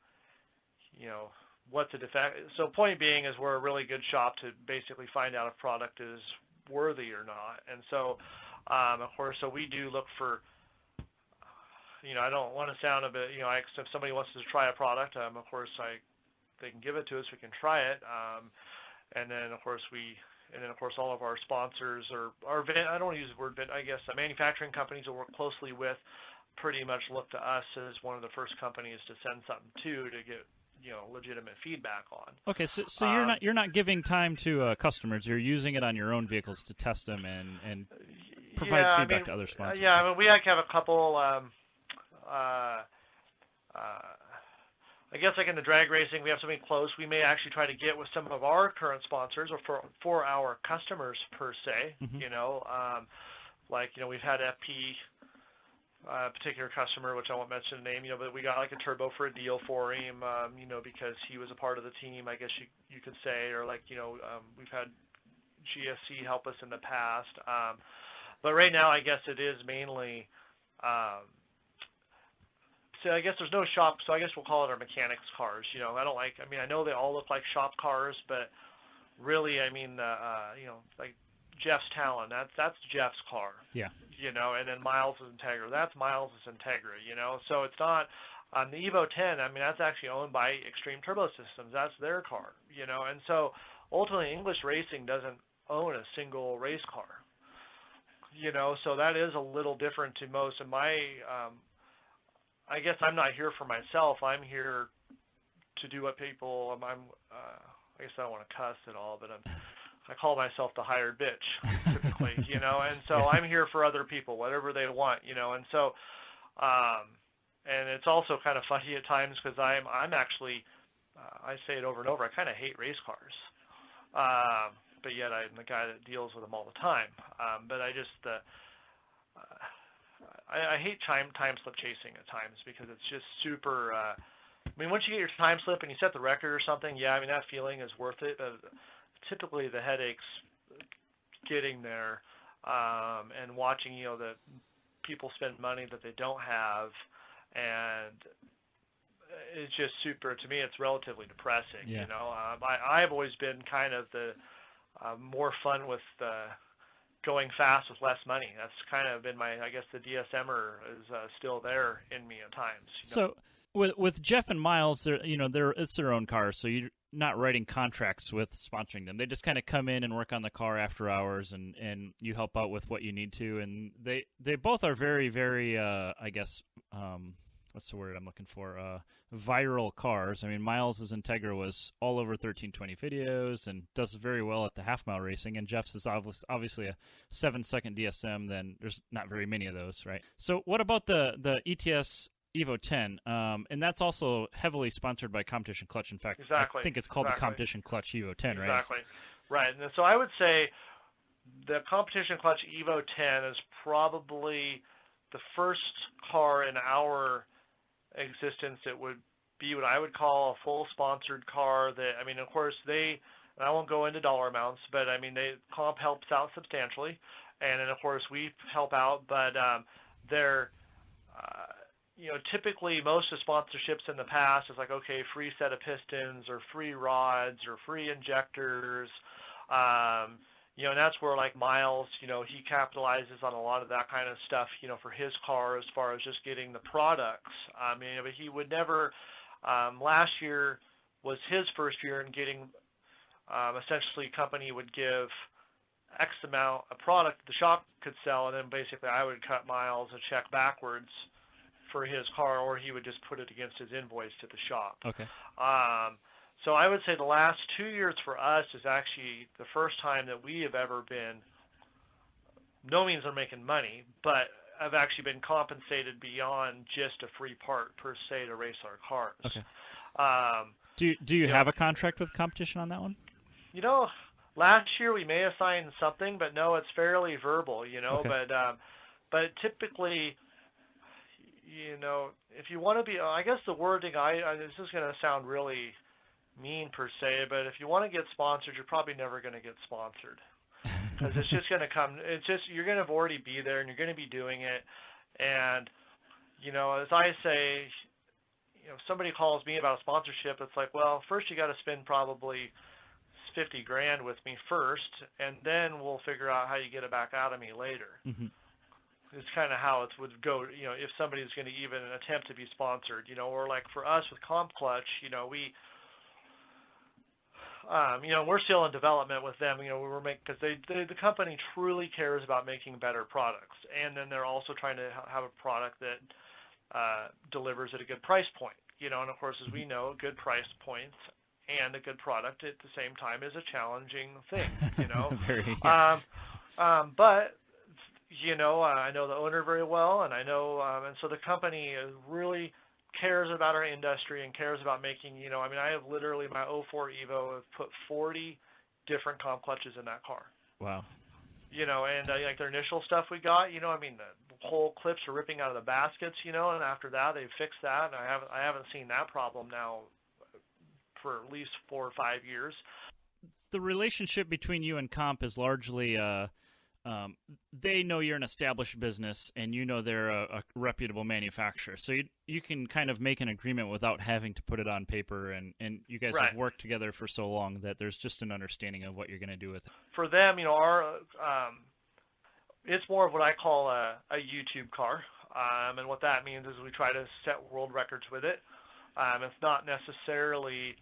what to defect. So point being is we're a really good shop to basically find out if product is worthy or not. And so, of course, so we do look for, I don't want to sound a bit, if somebody wants to try a product, of course, they can give it to us, we can try it. And then, of course, all of our sponsors I don't want to use the word, but I guess manufacturing companies that work closely with pretty much look to us as one of the first companies to send something to get, legitimate feedback on. Okay, so you're not giving time to customers. You're using it on your own vehicles to test them and provide feedback to other sponsors. Yeah, I mean, we have a couple. I guess like in the drag racing, we have something close. We may actually try to get with some of our current sponsors, or for our customers per se. We've had FP. Particular customer, which I won't mention the name, but we got like a turbo for a deal for him, because he was a part of the team, I guess you could say, or we've had GSC help us in the past. But right now, I guess it is mainly, so I guess there's no shop, so I guess we'll call it our mechanics cars. I know they all look like shop cars, but really, I mean, like Jeff's Talon, that's Jeff's car. Yeah. And then Miles' Integra, that's Miles' Integra, So it's not, the Evo 10, I mean, that's actually owned by Extreme Turbo Systems. That's their car, And so ultimately, English Racing doesn't own a single race car, So that is a little different to most of my, I guess I'm not here for myself. I'm here to do what people, I guess I don't want to cuss at all, but I call myself the hired bitch, typically, and so I'm here for other people, whatever they want, and so, and it's also kind of funny at times because I'm actually, I say it over and over, I kind of hate race cars, but yet I'm the guy that deals with them all the time, but I just, I hate time slip chasing at times because it's just super, I mean, once you get your time slip and you set the record or something, yeah, I mean, that feeling is worth it, but typically the headaches getting there, and watching, that people spend money that they don't have, and it's just super, to me, it's relatively depressing, I've always been kind of the more fun with going fast with less money. That's kind of been my, I guess the DSMer is still there in me at times. So with Jeff and Miles, it's their own cars, so you're not writing contracts with sponsoring them. They just kind of come in and work on the car after hours, and you help out with what you need to. And they both are very, very, I guess, what's the word I'm looking for? Viral cars. I mean, Miles' Integra was all over 1320 videos and does very well at the half-mile racing. And Jeff's is obviously a 7-second DSM. Then there's not very many of those, right? So what about the ETS Evo 10, and that's also heavily sponsored by Competition Clutch. In fact, exactly. I think it's called the Competition Clutch Evo 10, right? Exactly. Right. And so I would say, the competition clutch Evo 10 is probably the first car in our existence that would be what I would call a full sponsored car. That, I mean, of course, and I won't go into dollar amounts, but I mean, comp helps out substantially, and then of course we help out, but they're typically most of the sponsorships in the past is like, okay, free set of pistons or free rods or free injectors, and that's where like Miles, he capitalizes on a lot of that kind of stuff, for his car as far as just getting the products. I mean, but he would never, last year was his first year in getting, essentially company would give X amount of product the shop could sell, and then basically I would cut Miles a check backwards for his car, or he would just put it against his invoice to the shop. Okay. So I would say the last 2 years for us is actually the first time that we have ever been, no means are making money, but have actually been compensated beyond just a free part per se to race our cars. Okay. Do you have a contract with competition on that one? Last year we may have signed something, but no, it's fairly verbal, Okay. but typically, if you want to be, I guess the wording, this is going to sound really mean per se, but if you want to get sponsored, you're probably never going to get sponsored, because it's just going to come, you're going to already be there and you're going to be doing it. And, as I say, if somebody calls me about a sponsorship, it's like, well, first you got to spend probably $50 grand with me first, and then we'll figure out how you get it back out of me later. Mm-hmm. It's kind of how it would go, if somebody's going to even attempt to be sponsored, or like for us with Comp Clutch, we're still in development with them, because the company truly cares about making better products, and then they're also trying to have a product that delivers at a good price point, and of course, as we know, good price points and a good product at the same time is a challenging thing, Very, yeah. But I know the owner very well, and I know, and so the company really cares about our industry and cares about making, I have literally my 04 Evo have put 40 different comp clutches in that car. Wow. And like their initial stuff we got, the whole clips are ripping out of the baskets, and after that they fixed that, and I haven't seen that problem now for at least 4 or 5 years. The relationship between you and Comp is largely they know you're an established business, and they're a reputable manufacturer. So you can kind of make an agreement without having to put it on paper, and you guys Right. have worked together for so long that there's just an understanding of what you're going to do with it. For them, our it's more of what I call a YouTube car, and what that means is we try to set world records with it. It's not necessarily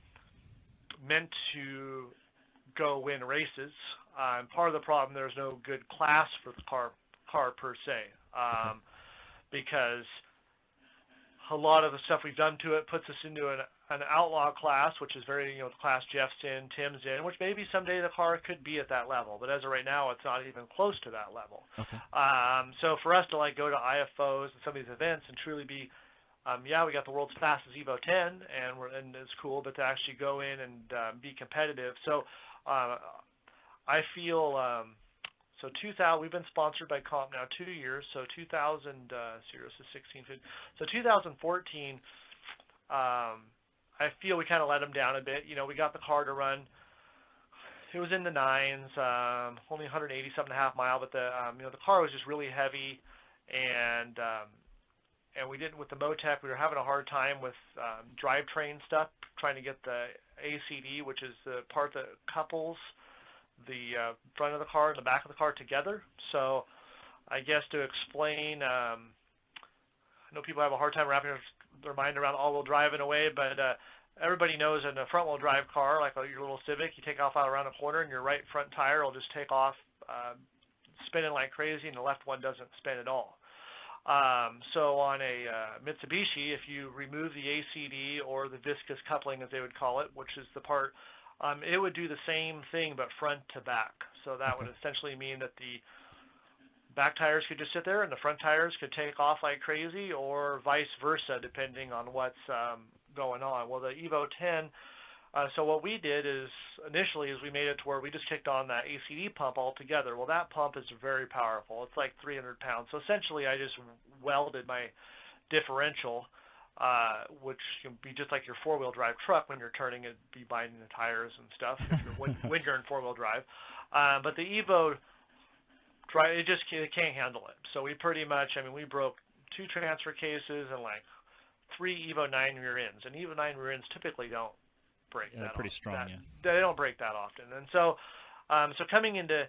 meant to go win races. Part of the problem, there's no good class for the car per se, because a lot of the stuff we've done to it puts us into an outlaw class, which is very, the class Jeff's in, Tim's in, which maybe someday the car could be at that level, but as of right now, it's not even close to that level. Okay. So for us to go to IFOs and some of these events and truly be, we got the world's fastest Evo 10, and it's cool, but to actually go in and be competitive. So I feel, so 2000, we've been sponsored by Comp now 2 years, so 2000, this is 16, so 2014, I feel we kind of let them down a bit. We got the car to run, it was in the nines, only 180-something.5 mile, but the car was just really heavy, and we didn't, with the Motec, we were having a hard time with drivetrain stuff, trying to get the ACD, which is the part that couples the front of the car and the back of the car together. So I guess to explain, I know people have a hard time wrapping their mind around all-wheel drive in a way, but everybody knows in a front-wheel drive car, like your little Civic, you take off out around a corner and your right front tire will just take off spinning like crazy, and the left one doesn't spin at all. So on a Mitsubishi, if you remove the ACD, or the viscous coupling as they would call it, which is the part, it would do the same thing but front to back. So that would essentially mean that the back tires could just sit there and the front tires could take off like crazy, or vice versa, depending on what's going on. Well, the Evo 10 So what we did is initially we made it to where we just kicked on that ACD pump altogether. Well, that pump is very powerful. It's like 300 pounds. So essentially I just welded my differential, which can be just like your four-wheel drive truck when you're turning it, be binding the tires and stuff when you're in four-wheel drive. But the Evo, it can't handle it. So we pretty much, we broke 2 transfer cases and like 3 Evo 9 rear ends. And Evo 9 rear ends typically don't break that pretty strong, They don't break that often. And so coming into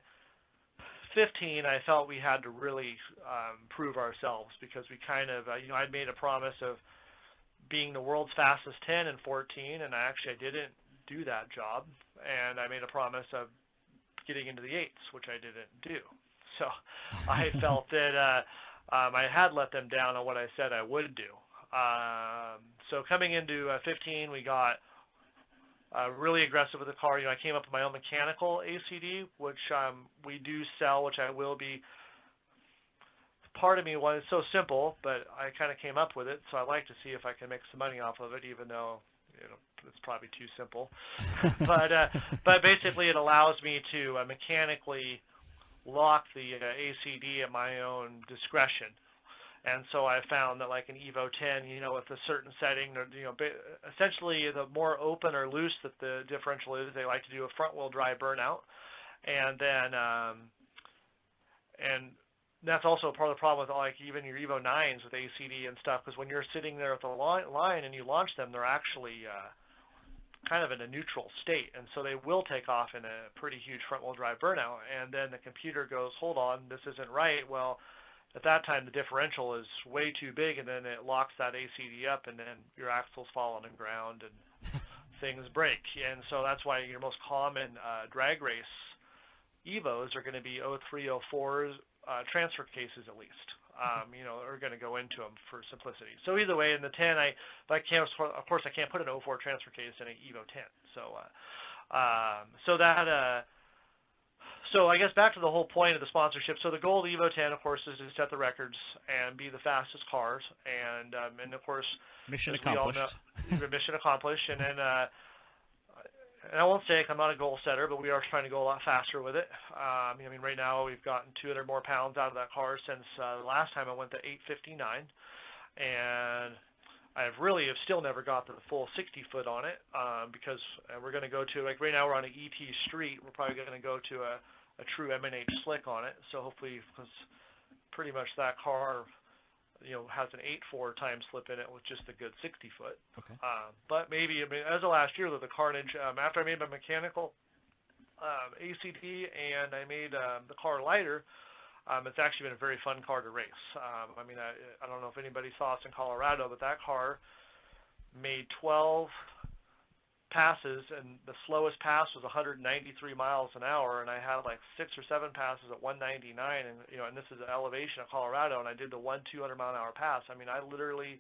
15, I felt we had to really prove ourselves, because we kind of, I'd made a promise of being the world's fastest 10 in 14, and I didn't do that job. And I made a promise of getting into the 8s, which I didn't do. So I felt that I had let them down on what I said I would do. So coming into 15, we got really aggressive with the car. I came up with my own mechanical ACD, which we do sell, which I will be. Part of me was so simple, but I kind of came up with it, so I'd like to see if I can make some money off of it, even though it's probably too simple. But basically, it allows me to mechanically lock the ACD at my own discretion. And so I found that like an Evo 10, with a certain setting, essentially the more open or loose that the differential is, they like to do a front wheel drive burnout. And then, and that's also part of the problem with like even your Evo 9s with ACD and stuff, because when you're sitting there at the line and you launch them, they're actually kind of in a neutral state. And so they will take off in a pretty huge front wheel drive burnout. And then the computer goes, hold on, this isn't right. Well, at that time, the differential is way too big, and then it locks that ACD up, and then your axles fall on the ground, and things break. And so that's why your most common drag race Evos are going to be 03, 04s, transfer cases at least. Are going to go into them for simplicity. So either way, in the 10, of course, I can't put an 04 transfer case in an Evo 10. So I guess back to the whole point of the sponsorship. So the goal of the Evo 10, of course, is to set the records and be the fastest cars. And of course, mission accomplished. Mission accomplished. And then, and I won't say I'm not a goal setter, but we are trying to go a lot faster with it. Right now we've gotten 200 more pounds out of that car since the last time I went to 859, and I've still never got to the full 60-foot on it, because we're going to go to, like right now we're on an ET street, we're probably going to go to a true M&H slick on it. So hopefully, because pretty much that car, has an 8.4 time slip in it with just a good 60-foot. Okay. But maybe, as of last year, the carnage, after I made my mechanical ACD and I made the car lighter, it's actually been a very fun car to race. I don't know if anybody saw us in Colorado, but that car made 12 passes, and the slowest pass was 193 miles an hour, and I had like 6 or 7 passes at 199, and and this is the elevation of Colorado, and I did the 200 mile an hour pass. I literally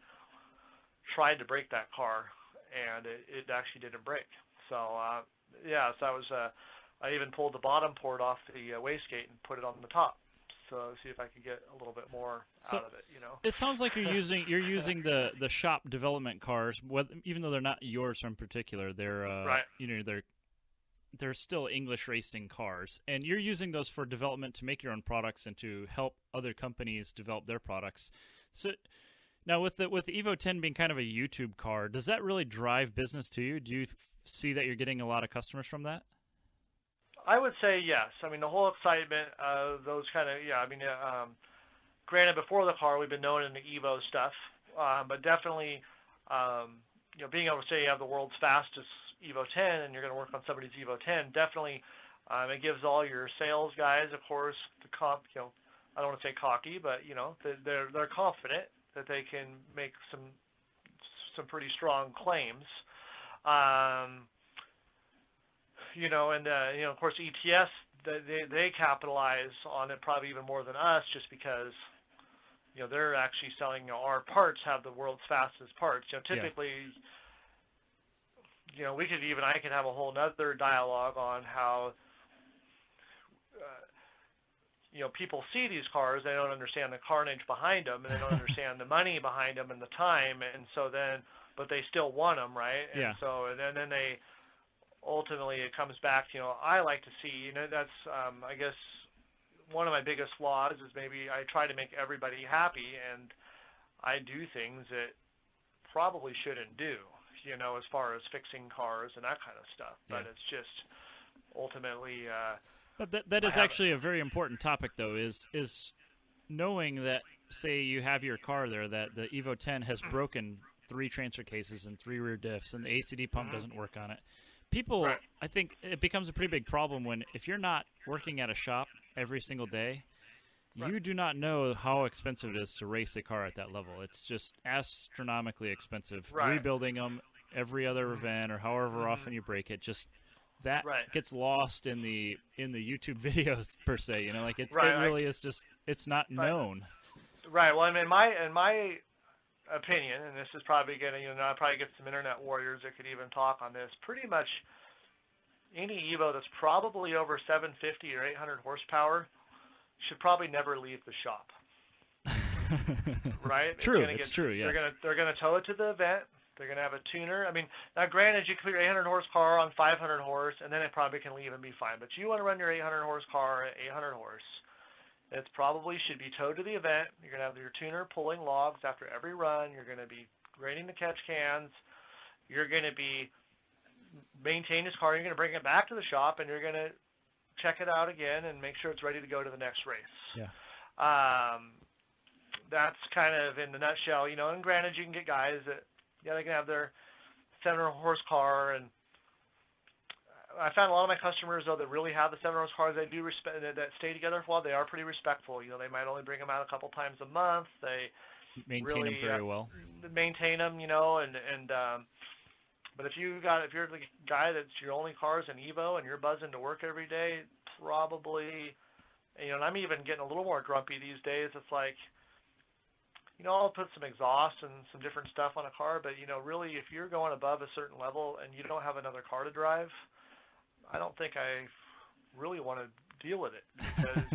tried to break that car, and it actually didn't break. So so I was I even pulled the bottom port off the wastegate and put it on the top. So see if I could get a little bit more out of it, It sounds like you're using the shop development cars, even though they're not yours in particular. They're right. They're still English racing cars, and you're using those for development to make your own products and to help other companies develop their products. So now with the Evo 10 being kind of a YouTube car, does that really drive business to you? Do you see that you're getting a lot of customers from that? I would say yes. The whole excitement of those kind of, granted, before the car, we've been known in the Evo stuff, but definitely, being able to say you have the world's fastest Evo 10 and you're going to work on somebody's Evo 10, definitely, it gives all your sales guys, of course, I don't want to say cocky, but, they're confident that they can make some pretty strong claims. Of course, ETS, they capitalize on it probably even more than us, just because, they're actually selling, our parts have the world's fastest parts. Typically, I could have a whole nother dialogue on how, people see these cars, they don't understand the carnage behind them, and they don't understand the money behind them and the time, and so then, but they still want them, right? And so, and then they, ultimately it comes back to, I like to see, that's, I guess, one of my biggest flaws is maybe I try to make everybody happy, and I do things that probably shouldn't do, as far as fixing cars and that kind of stuff. But it's just ultimately. But that is actually a very important topic, though, is knowing that, say you have your car there, that the Evo 10 has broken 3 transfer cases and 3 rear diffs, and the ACD pump doesn't work on it. People, I think it becomes a pretty big problem if you're not working at a shop every single day, you do not know how expensive it is to race a car at that level. It's just astronomically expensive. Rebuilding them every other event or however often you break it, just that gets lost in the YouTube videos per se. It really is just, it's not known. Right. Well, in my opinion, and this is probably going to, I'll probably get some internet warriors that could even talk on this. Pretty much any Evo that's probably over 750 or 800 horsepower should probably never leave the shop. Right? True. It's true. Yes. They're gonna tow it to the event. They're gonna have a tuner. I mean, now granted, you can put your 800 horse car on 500 horse, and then it probably can leave and be fine. But you want to run your 800 horse car at 800 horse. It probably should be towed to the event. You're gonna have your tuner pulling logs after every run. You're gonna be grading the catch cans. You're gonna be maintaining this car. You're gonna bring it back to the shop, and you're gonna check it out again and make sure it's ready to go to the next race. Yeah. That's kind of in the nutshell, and granted, you can get guys that, they can have their 700 horse car, and I found a lot of my customers, though, that really have the 700 horse cars, they do respect, that stay together for a while, they are pretty respectful. They might only bring them out a couple times a month. They maintain them very well. Maintain them, but if you're the guy that's your only car's an Evo and you're buzzing to work every day, probably, and I'm even getting a little more grumpy these days. It's like, I'll put some exhaust and some different stuff on a car, but really, if you're going above a certain level and you don't have another car to drive, I don't think I really want to deal with it, because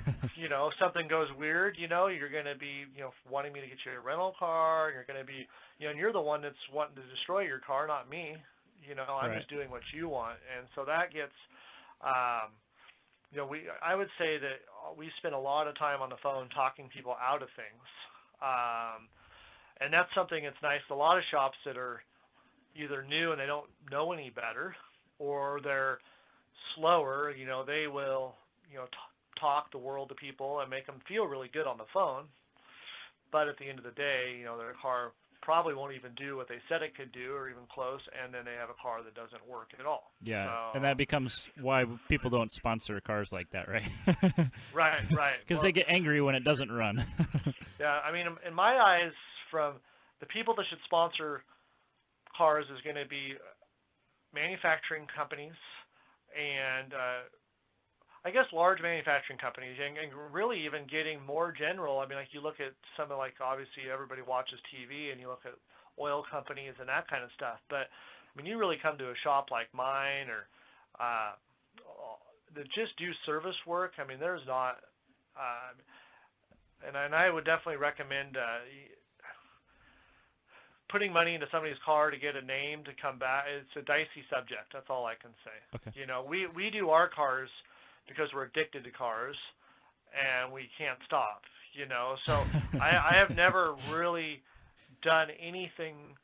if something goes weird, you're going to be, wanting me to get you a rental car. You're going to be, and you're the one that's wanting to destroy your car, not me. I'm just doing what you want. And so that gets, I would say that we spend a lot of time on the phone talking people out of things. And that's something that's nice. A lot of shops that are either new and they don't know any better, or they're slower, they will, talk the world to people and make them feel really good on the phone, but at the end of the day, their car probably won't even do what they said it could do, or even close, and then they have a car that doesn't work at all. Yeah, so, and that becomes why people don't sponsor cars like that, right? Right. Because they get angry when it doesn't run. Yeah, I mean, in my eyes, from the people that should sponsor cars is going to be manufacturing companies and I guess large manufacturing companies, and really even getting more general. I mean, like you look at some of, like, obviously everybody watches TV, and you look at oil companies and that kind of stuff. But I mean, you really come to a shop like mine, or that just do service work. I mean, there's not, and I would definitely recommend putting money into somebody's car to get a name to come back. It's a dicey subject. That's all I can say. Okay. We do our cars because we're addicted to cars, and we can't stop, So I have never really done anything.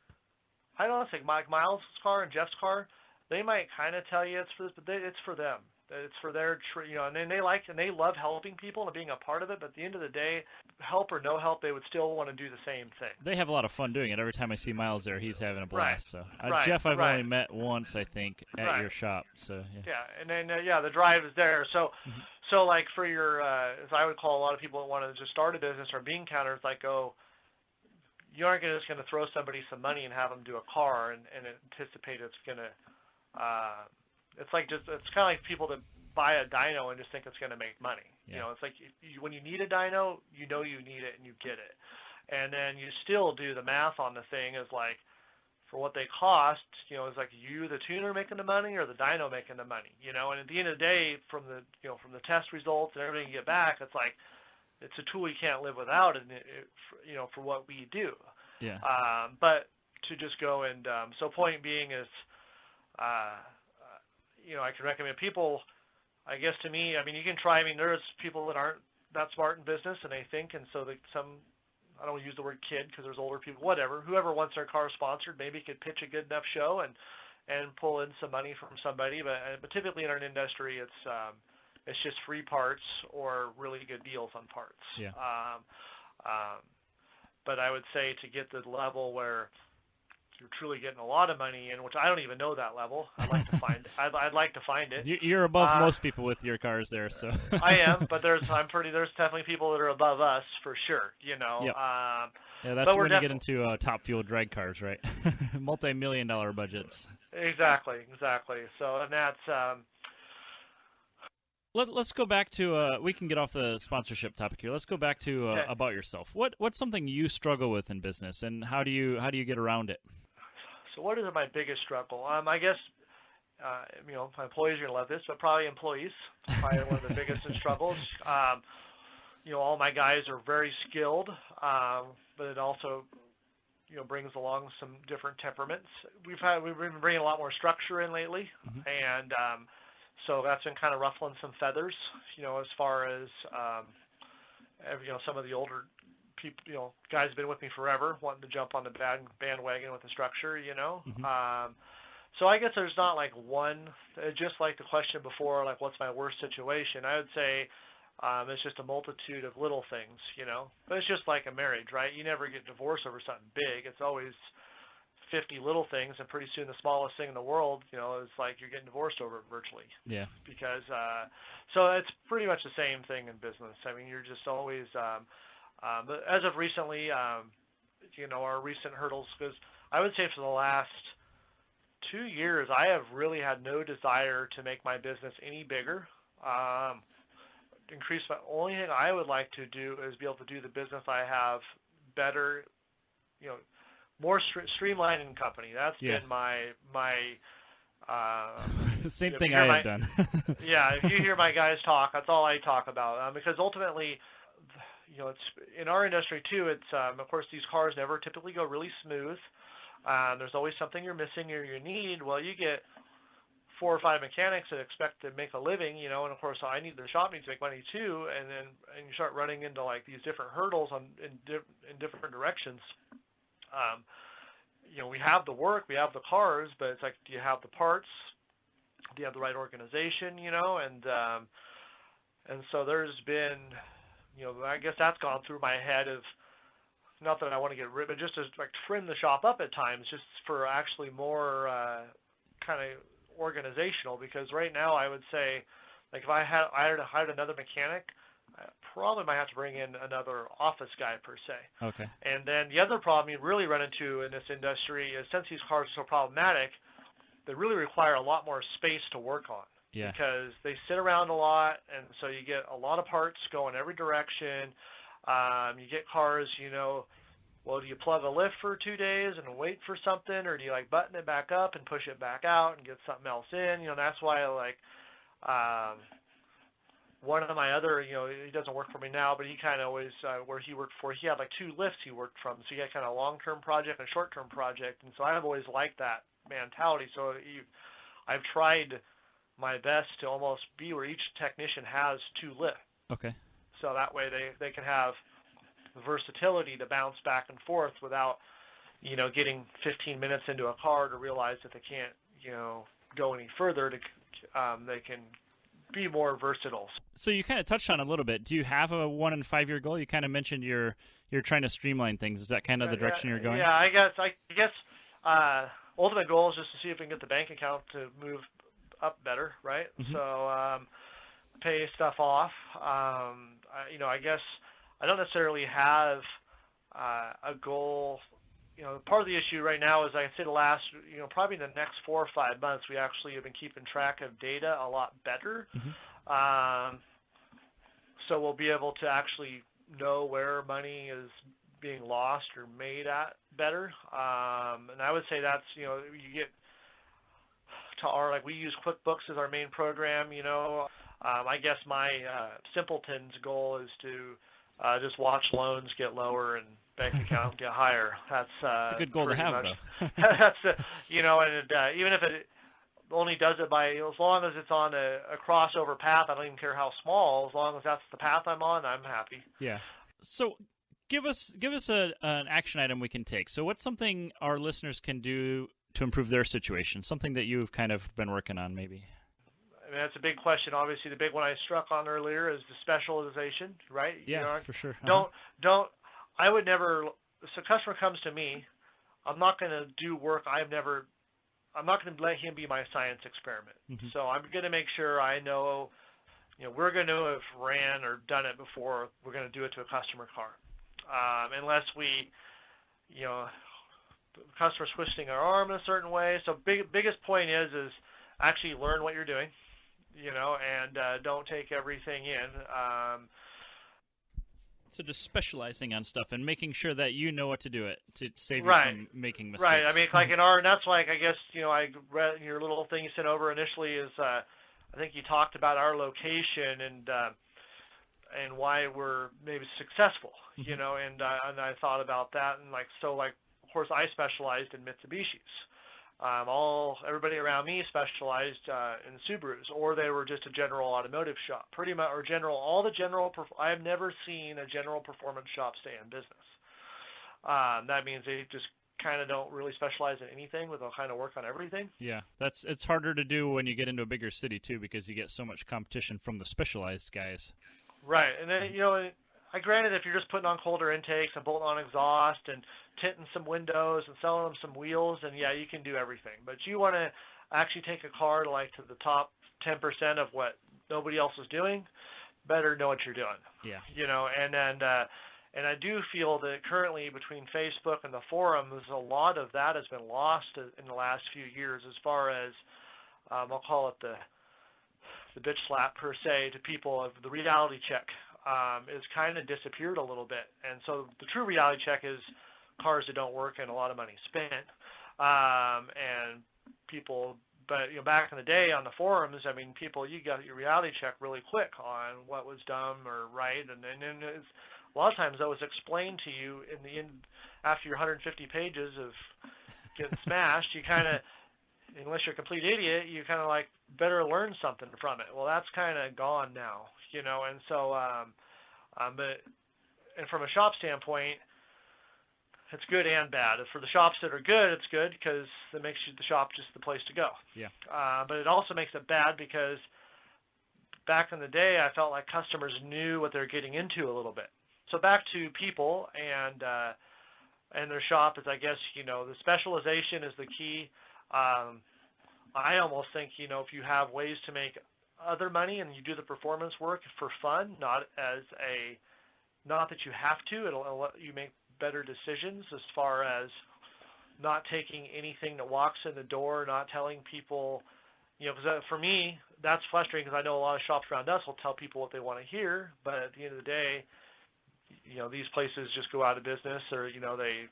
I don't think Miles' car and Jeff's car, they might kind of tell you it's for this, but it's for them. It's for their, and then they love helping people and being a part of it. But at the end of the day, help or no help, they would still want to do the same thing. They have a lot of fun doing it. Every time I see Miles there, he's having a blast. So Jeff, I've only met once, I think, at your shop. So yeah, and then the drive is there. So so like for your, as I would call a lot of people that want to just start a business or bean counters, like, you aren't just going to throw somebody some money and have them do a car and anticipate it's going to. It's kind of like people that buy a dyno and just think it's going to make money. Yeah. It's like when you need a dyno, you need it and you get it. And then you still do the math on the thing is like, for what they cost, it's like you, the tuner, making the money or the dyno making the money, and at the end of the day, from the test results and everything you get back, it's like, it's a tool you can't live without, and for what we do. Yeah. But to just go and, so point being is, I can recommend people, I guess to me, I mean, you can try. I mean, there's people that aren't that smart in business, and they think, and so I don't use the word kid because there's older people, whatever. Whoever wants their car sponsored maybe could pitch a good enough show and pull in some money from somebody. But typically in our industry, it's just free parts or really good deals on parts. Yeah. But I would say to get to the level where you're truly getting a lot of money in, which I don't even know that level. I'd like to find. I'd like to find it. You're above most people with your cars there, so. I am, but there's definitely people that are above us for sure. Yep. Yeah, that's when you get into top fuel drag cars, right? Multi-million-dollar budgets. Exactly. So, and that's. Let's go back to. We can get off the sponsorship topic here. Let's go back to about yourself. What's something you struggle with in business, and how do you get around it? So, what is my biggest struggle? I guess. My employees are gonna love this, but probably employees. Probably one of the biggest struggles. All my guys are very skilled, but it also, brings along some different temperaments. We've been bringing a lot more structure in lately, and so that's been kind of ruffling some feathers, as far as some of the older people, guys have been with me forever, wanting to jump on the bandwagon with the structure, So I guess there's not like one, just like the question before, like what's my worst situation? I would say it's just a multitude of little things, But it's just like a marriage, right? You never get divorced over something big. It's always 50 little things, and pretty soon the smallest thing in the world, is like you're getting divorced over it virtually. Yeah. Because so it's pretty much the same thing in business. I mean, you're just always, but as of recently, our recent hurdles, because I would say for the last 2 years, I have really had no desire to make my business any bigger. Increase my only thing I would like to do is be able to do the business I have better, more streamlined in company. That's been my same thing I have done. Yeah, if you hear my guys talk, that's all I talk about. Because ultimately, it's in our industry too. It's of course these cars never typically go really smooth. There's always something you're missing or you need. Well, you get 4 or 5 mechanics that expect to make a living, and of course the shop needs to make money too, and you start running into like these different hurdles in different directions. We have the work, we have the cars, but it's like, do you have the parts? Do you have the right organization? And so there's been, I guess that's gone through my head of, not that I want to get rid, but just to like trim the shop up at times, just for actually more kind of organizational. Because right now I would say, like if I hired another mechanic, I probably might have to bring in another office guy per se. Okay. And then the other problem you really run into in this industry is, since these cars are so problematic, they really require a lot more space to work on. Yeah. Because they sit around a lot, and so you get a lot of parts going every direction. You get cars, well, do you plug a lift for 2 days and wait for something, or do you like button it back up and push it back out and get something else in? That's why I like one of my other, he doesn't work for me now, but he kind of always, where he worked for, he had like 2 lifts he worked from. So you got kind of a long-term project and a short-term project. And so I've always liked that mentality. So I've tried my best to almost be where each technician has 2 lifts. Okay. So that way they can have the versatility to bounce back and forth without, getting 15 minutes into a car to realize that they can't, go any further. They can be more versatile. So you kind of touched on it a little bit. Do you have a 1 and 5 year goal? You kind of mentioned you're trying to streamline things. Is that kind of the direction you're going? Yeah, I guess ultimate goal is just to see if we can get the bank account to move up better, right? Mm-hmm. So pay stuff off. I guess I don't necessarily have a goal. Part of the issue right now is, I say the last, probably in the next 4 or 5 months, we actually have been keeping track of data a lot better. Mm-hmm. So we'll be able to actually know where money is being lost or made at better. And I would say that's, you get to our, we use QuickBooks as our main program, I guess my simpleton's goal is to just watch loans get lower and bank account get higher. That's it's a good goal to have, much, though. that's and even if it, only does it by, as long as it's on a crossover path. I don't even care how small. As long as that's the path I'm on, I'm happy. Yeah. So give us an action item we can take. So what's something our listeners can do to improve their situation? Something that you've kind of been working on, maybe. I mean, that's a big question. Obviously, the big one I struck on earlier is the specialization, right? Yeah, for sure. Don't. I would never. If a customer comes to me, I'm not going to do work I'm not going to let him be my science experiment. Mm-hmm. So I'm going to make sure I know, we're going to have ran or done it before we're going to do it to a customer car. Unless we, the customer's twisting our arm in a certain way. So biggest point is actually learn what you're doing, and don't take everything in. So just specializing on stuff and making sure that you know what to do it to save you Right. from making mistakes. Right. I mean, like and that's like, I guess, I read your little thing you sent over initially is, I think you talked about our location and why we're maybe successful, Mm-hmm. and I thought about that, and of course I specialized in Mitsubishis. Everybody around me specialized in Subarus, or they were just a general automotive shop, pretty much, or I have never seen a general performance shop stay in business. That means they just kind of don't really specialize in anything, but they'll kind of work on everything. Yeah, it's harder to do when you get into a bigger city too, because you get so much competition from the specialized guys. Right, and then I granted if you're just putting on colder intakes and bolting on exhaust and tinting some windows and selling them some wheels, and yeah, you can do everything. But you want to actually take a car to the top 10% of what nobody else is doing, better know what you're doing. Yeah. And I do feel that currently between Facebook and the forums, a lot of that has been lost in the last few years as far as, I'll call it the bitch slap per se to people of the reality check. Is kind of disappeared a little bit. And so the true reality check is cars that don't work and a lot of money spent. And people, but back in the day on the forums, I mean, you got your reality check really quick on what was dumb or right. And then a lot of times that was explained to you after your 150 pages of getting smashed, you kind of, unless you're a complete idiot, you kind of better learn something from it. Well, that's kind of gone now, and so, and from a shop standpoint, it's good and bad. For the shops that are good, it's good because it makes the shop just the place to go. Yeah. But it also makes it bad because back in the day, I felt like customers knew what they're getting into a little bit. So back to people and their shop is, I guess, the specialization is the key. I almost think, if you have ways to make other money and you do the performance work for fun, not that you have to, it'll let you make better decisions as far as not taking anything that walks in the door, not telling people, because for me, that's frustrating because I know a lot of shops around us will tell people what they want to hear, but at the end of the day, these places just go out of business or, they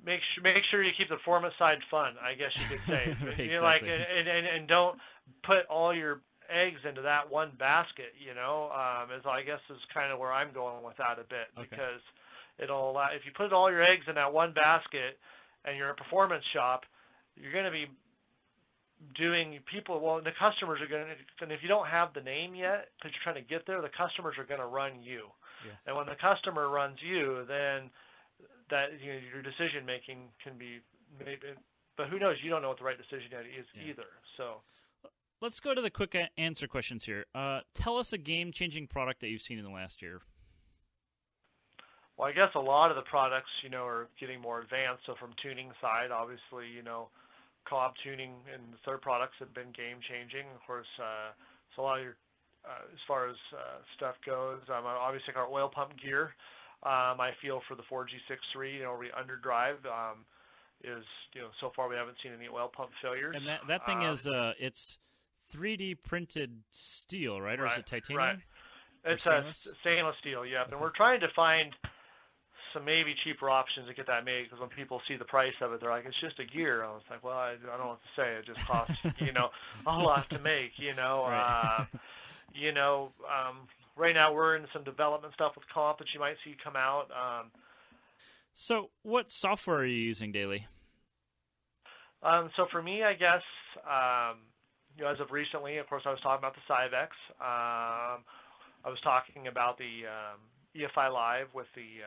make sure you keep the performance side fun, I guess you could say. Exactly. And don't put all your eggs into that one basket, I guess is kind of where I'm going with that a bit. Okay. Because it'll allow, if you put all your eggs in that one basket and you're a performance shop, you're going to be doing the customers are going to, and if you don't have the name yet, because you're trying to get there, the customers are going to run you. Yeah. And when the customer runs you, then that your decision making can be maybe, but who knows? You don't know what the right decision is either. So let's go to the quick answer questions here. Tell us a game-changing product that you've seen in the last year. Well, I guess a lot of the products, are getting more advanced. So from tuning side, obviously, Cobb Tuning and the third products have been game-changing. Of course, so a lot of your, as far as stuff goes, obviously our oil pump gear. I feel for the 4G63, underdrive is, so far we haven't seen any oil pump failures. And that thing is, it's 3D printed steel, right? Or is it titanium? Right. It's stainless steel, yep. Okay. And we're trying to find some maybe cheaper options to get that made, because when people see the price of it, they're like, it's just a gear. I was like, well, I don't know what to say. It just costs, a lot to make, Right. Right now we're in some development stuff with comp that you might see come out. So what software are you using daily? So for me, I guess, as of recently, of course, I was talking about the Cyvex. I was talking about the EFI Live with the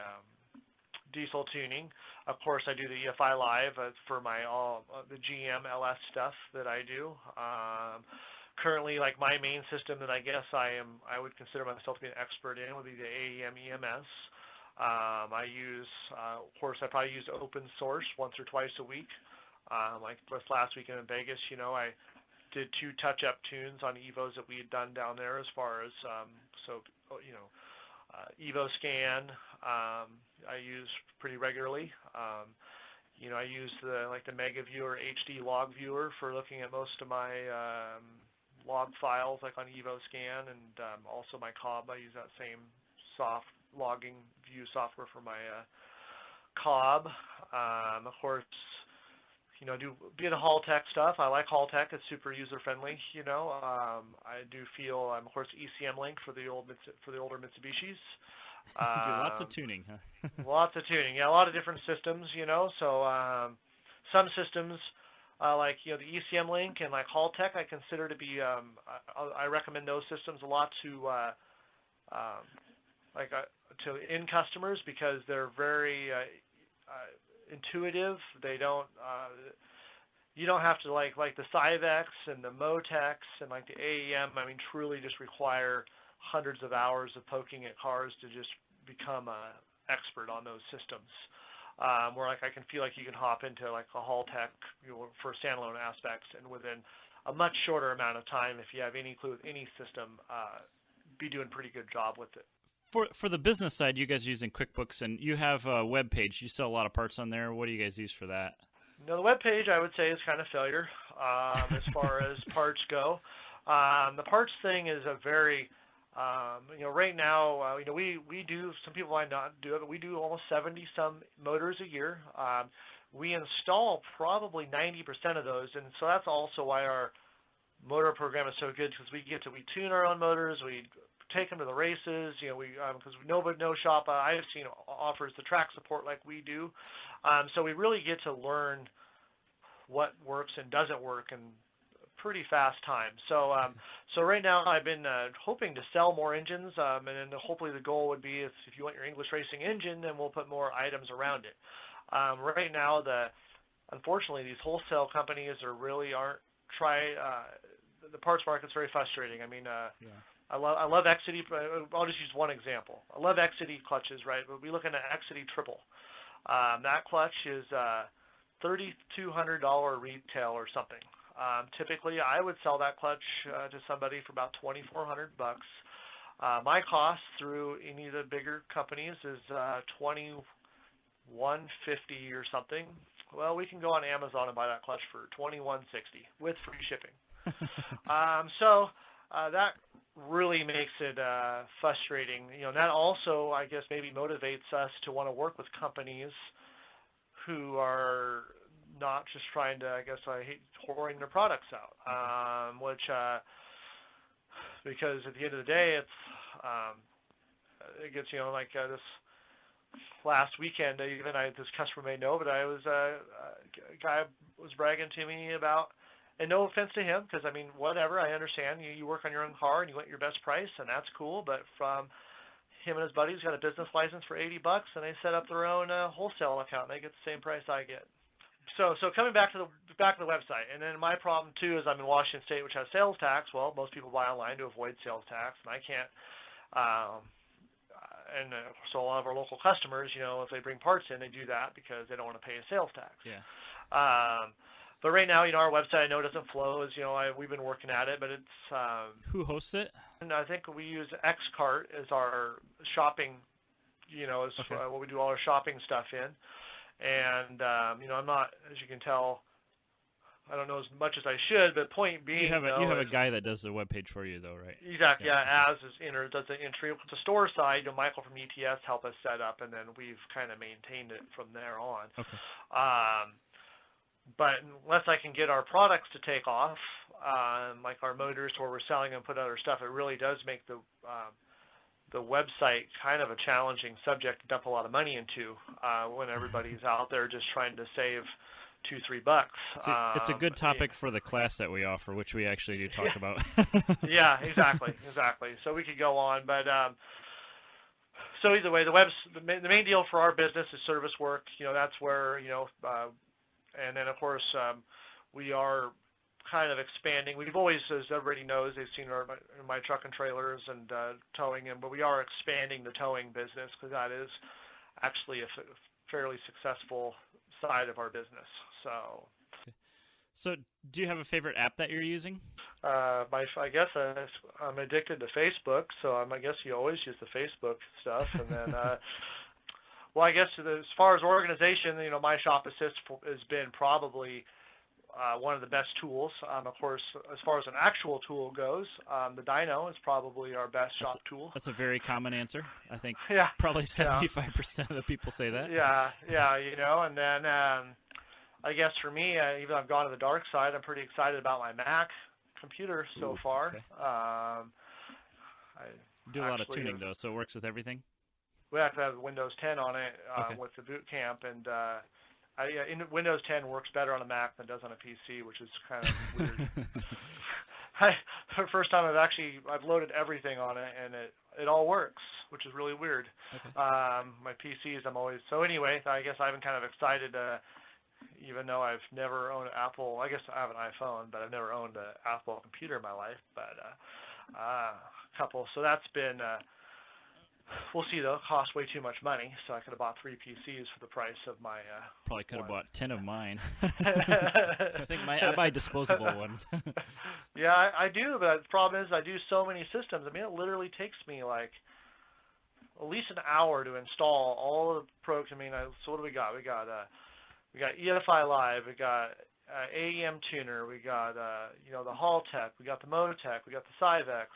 diesel tuning. Of course, I do the EFI Live for my the GM LS stuff that I do. Currently, like my main system that I guess I would consider myself to be an expert in would be the AEM EMS. I use, of course, I probably use open source once or twice a week. Like this last weekend in Vegas, I did 2 touch-up tunes on Evos that we had done down there as far as, Evo Scan, I use pretty regularly. I use the Mega Viewer HD log viewer for looking at most of my log files like on Evo Scan, and also my Cobb. I use that same soft logging view software for my Cobb. Of course, being a haul tech stuff, I like haul tech. It's super user friendly. I do feel of course ECM Link for the older Mitsubishis. Do lots of tuning, huh? Lots of tuning, yeah, a lot of different systems. So some systems like the ECM Link and like haul tech, I consider to be. I recommend those systems a lot to to end customers because they're very intuitive. They don't. You don't have to like the Cyvex and the Motex and like the AEM. I mean, truly just require hundreds of hours of poking at cars to just become an expert on those systems. Where like I can feel like you can hop into like a haul tech for standalone aspects, and within a much shorter amount of time, if you have any clue with any system, be doing a pretty good job with it. For the business side, you guys are using QuickBooks, and you have a web page. You sell a lot of parts on there. What do you guys use for that? The web page I would say is kind of failure as far as parts go. The parts thing is a very right now, we do, some people might not do it, but we do almost 70-some motors a year. We install probably 90% of those, and so that's also why our motor program is so good, because we tune our own motors, we take them to the races, because no shop I've seen offers the track support like we do. So we really get to learn what works and doesn't work in pretty fast time. So right now I've been hoping to sell more engines, and then hopefully the goal would be if you want your English racing engine, then we'll put more items around it. Right now, unfortunately, these wholesale companies the parts market's very frustrating. I mean, I love Exity. I'll just use one example. I love Exity clutches, right? But we look at an Exity triple. That clutch is $3,200 retail or something. Typically, I would sell that clutch to somebody for about $2,400. My cost through any of the bigger companies is $2,150 or something. Well, we can go on Amazon and buy that clutch for $2,160 with free shipping. That really makes it frustrating. That also, I guess, maybe motivates us to want to work with companies who are not just trying to, I guess I hate pouring their products out, because at the end of the day, it gets, this last weekend, even this customer may know, but a guy was bragging to me about, and no offense to him, because I mean, whatever, I understand, you work on your own car and you want your best price, and that's cool, but from him and his buddies got a business license for $80, and they set up their own wholesale account, and they get the same price I get. So coming back to the website, and then my problem too is I'm in Washington State, which has sales tax. Well, most people buy online to avoid sales tax, and I can't. So a lot of our local customers, if they bring parts in, they do that because they don't want to pay a sales tax. Yeah. But right now, our website I know doesn't flow. We've been working at it, but it's. Who hosts it? And I think we use Xcart as our shopping. What we do all our shopping stuff in. And, I'm not, as you can tell, I don't know as much as I should, but point being, you have a guy that does the webpage for you, though, right? Exactly, yeah. Does the entry. The store side, Michael from ETS helped us set up, and then we've kind of maintained it from there on. Okay. But unless I can get our products to take off, like our motors where we're selling and put other stuff, it really does make the website kind of a challenging subject to dump a lot of money into when everybody's out there just trying to save $2-3. It's a good topic for the class that we offer, which we actually do talk about. Yeah, exactly. So we could go on, but so either way, the main deal for our business is service work. That's where and then of course we are kind of expanding. We've always, as everybody knows, they've seen my truck and trailers and towing, but we are expanding the towing business because that is actually a fairly successful side of our business. So do you have a favorite app that you're using? I guess I'm addicted to Facebook, so I guess you always use the Facebook stuff. And then, well, I guess as far as organization, my Shop Assist has been probably one of the best tools. Of course, as far as an actual tool goes, the Dyno is probably our best shop tool. That's a very common answer. I think yeah, probably 75% of the people say that. Yeah, and then I guess for me, even though I've gone to the dark side, I'm pretty excited about my Mac computer so far. Okay. I do a lot of tuning, though, so it works with everything? We have to have Windows 10 on it with the boot camp, and Windows 10 works better on a Mac than it does on a PC, which is kind of weird. The first time I've loaded everything on it, and it all works, which is really weird. Okay. My PCs, so anyway, I guess I'm kind of excited, even though I've never owned an Apple. I guess I have an iPhone, but I've never owned an Apple computer in my life, but a couple. So that's been, we'll see though, it costs way too much money, so I could have bought 3 PCs for the price of my probably could have bought 10 of mine. I think I buy disposable ones. Yeah, I do, but the problem is I do so many systems. It literally takes me like at least an hour to install all of the programs. So what do we got? We got EFI Live, we got AEM Tuner, we got the Hall Tech, we got the Mototech, we got the Cyvex,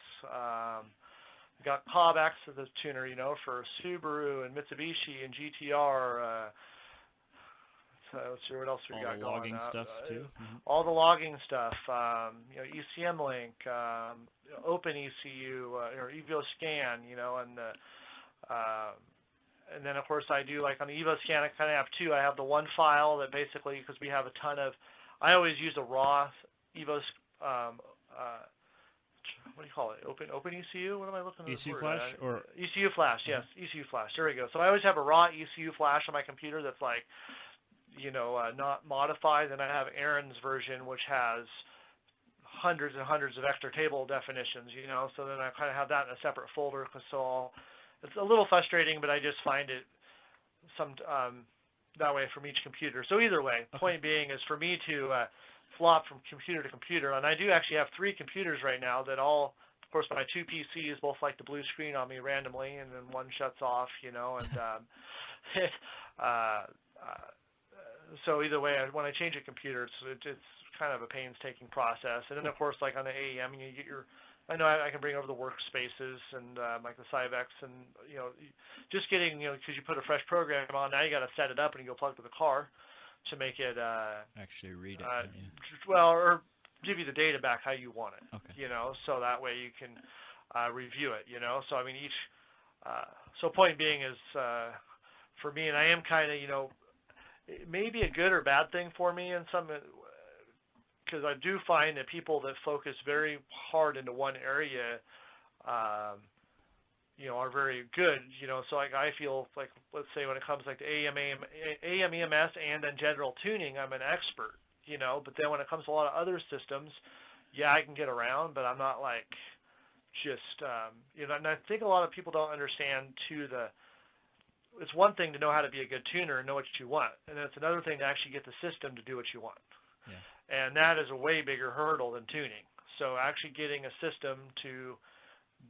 we got Cobb X as a tuner, for Subaru and Mitsubishi and GTR. So let's see what else we got going. All the logging stuff too. All the logging stuff, ECM Link, Open ECU, or Evo Scan, and then of course I do, like on the Evo Scan, I kind of have 2. I have the one file that basically, because we have a ton of, I always use a raw Evo, what do you call it? Open ECU? What am I looking at? ECU Flash or ECU Flash? Yes, ECU Flash. There we go. So I always have a raw ECU Flash on my computer that's like, not modified. Then I have Aaron's version, which has hundreds and hundreds of extra table definitions. So then I kind of have that in a separate folder. It's a little frustrating, but I just find it that way from each computer. So either way, point being is for me to flop from computer to computer, and I do actually have 3 computers right now that all, of course, my 2 PCs both like to blue screen on me randomly, and then one shuts off, and so either way, when I change a computer, it's kind of a painstaking process. And then of course, like on the AEM, you get I know I can bring over the workspaces and like the Cyvex, and just getting because you put a fresh program on, now you got to set it up and you go plug to the car to make it actually read it. Well, or give you the data back how you want it. Okay. So that way you can review it. So each. So point being is for me, and I am kind of it may be a good or bad thing for me in some. Because I do find that people that focus very hard into one area, are very good. So like I feel like, let's say when it comes like to AM, EMS, and then general tuning, I'm an expert. But then when it comes to a lot of other systems, I can get around, but I'm not like just And I think a lot of people don't understand too it's one thing to know how to be a good tuner and know what you want, and then it's another thing to actually get the system to do what you want. Yeah. And that is a way bigger hurdle than tuning. So actually getting a system to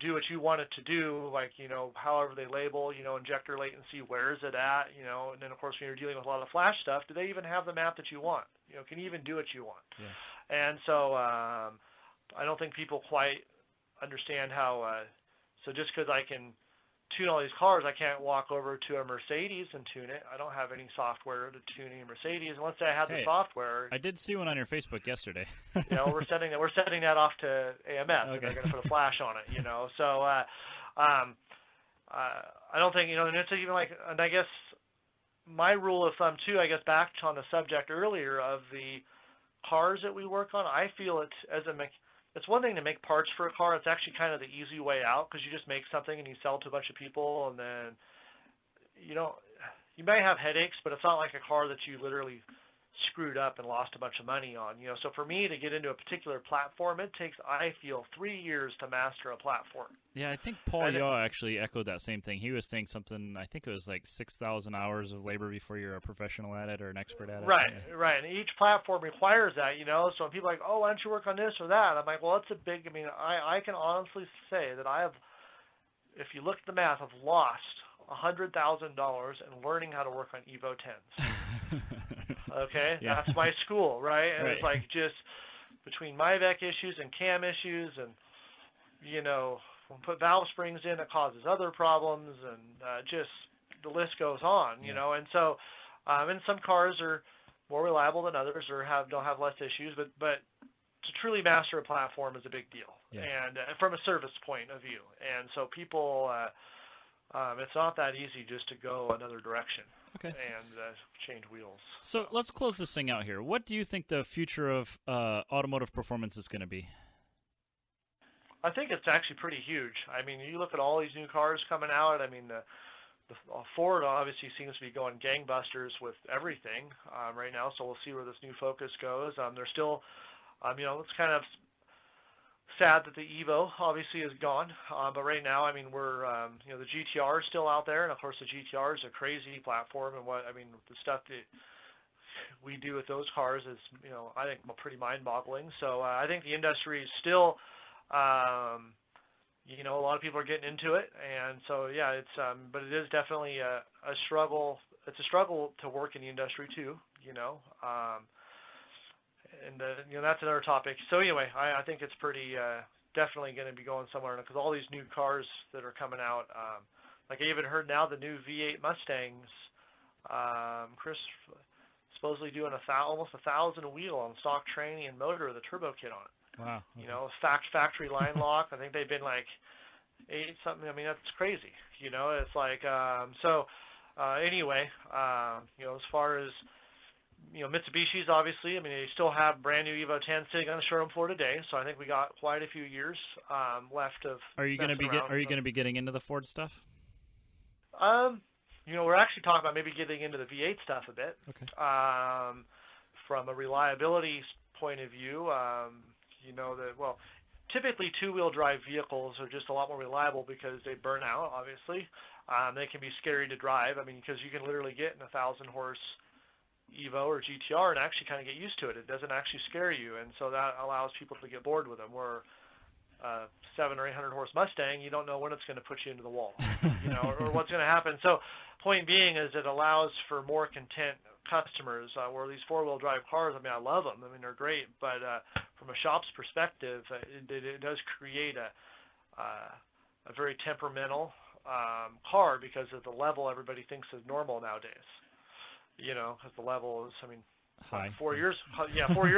do what you want it to do, like, however they label, injector latency, where is it at, and then of course when you're dealing with a lot of flash stuff, do they even have the map that you want? Can you even do what you want? Yeah. And so I don't think people quite understand how, so just because I can tune all these cars, I can't walk over to a Mercedes and tune it. I don't have any software to tune a Mercedes. And once I have the software, I did see one on your Facebook yesterday. We're sending that off to AMS. Okay. And they're going to put a flash on it. So I don't think and it's even like, and I guess my rule of thumb too, I guess back on the subject earlier of the cars that we work on, I feel it's one thing to make parts for a car. It's actually kind of the easy way out, because you just make something and you sell it to a bunch of people, and then you may have headaches, but it's not like a car that you literally screwed up and lost a bunch of money on. So for me to get into a particular platform, it takes, I feel, 3 years to master a platform. Yeah, I think Paul Yaw actually echoed that same thing. He was saying something, I think it was like 6,000 hours of labor before you're a professional at it or an expert at it. Right. And each platform requires that, so when people are like, oh, why don't you work on this or that? I'm like, well, it's a big, I can honestly say that if you look at the math, I've lost $100,000 in learning how to work on Evo 10s. Okay, yeah. That's my school, right? And It's like just between MyVec issues and cam issues, and when we put valve springs in, it causes other problems, and just the list goes on, And so, and some cars are more reliable than others, or don't have less issues, but to truly master a platform is a big deal, and from a service point of view. And so people, it's not that easy just to go another direction. Okay. And change wheels. So let's close this thing out here. What do you think the future of automotive performance is going to be? I think it's actually pretty huge. You look at all these new cars coming out. The Ford obviously seems to be going gangbusters with everything right now. So we'll see where this new Focus goes. They're still, it's kind of sad that the Evo obviously is gone, but right now, we're, the GTR is still out there, and of course the GTR is a crazy platform, and the stuff that we do with those cars is, I think pretty mind-boggling. So I think the industry is still, a lot of people are getting into it, and so it's, but it is definitely a struggle. It's a struggle to work in the industry too, and that's another topic. So anyway, I think it's pretty definitely going to be going somewhere, because all these new cars that are coming out, like I even heard now the new V8 Mustangs, Chris supposedly doing almost 1,000 wheel on stock training and motor with a turbo kit on it. Wow. Factory line lock. I think they've been like 8 something. That's crazy. It's like anyway, as far as Mitsubishi's obviously, they still have brand new Evo 10 sitting on the showroom floor today, so I think we got quite a few years left of. Are you going to be getting into the Ford stuff? We're actually talking about maybe getting into the V8 stuff a bit. Okay. From a reliability point of view, typically two-wheel drive vehicles are just a lot more reliable because they burn out. Obviously, they can be scary to drive. Because you can literally get in a 1,000-horse Evo or GTR and actually kind of get used to it. It doesn't actually scare you, and so that allows people to get bored with them. Where 700 or 800 horse Mustang, you don't know when it's going to put you into the wall, or what's going to happen. So, point being is it allows for more content customers. Where these four-wheel drive cars, I love them. They're great, but from a shop's perspective, it does create a very temperamental car because of the level everybody thinks is normal nowadays. Because the level is, high. 4 years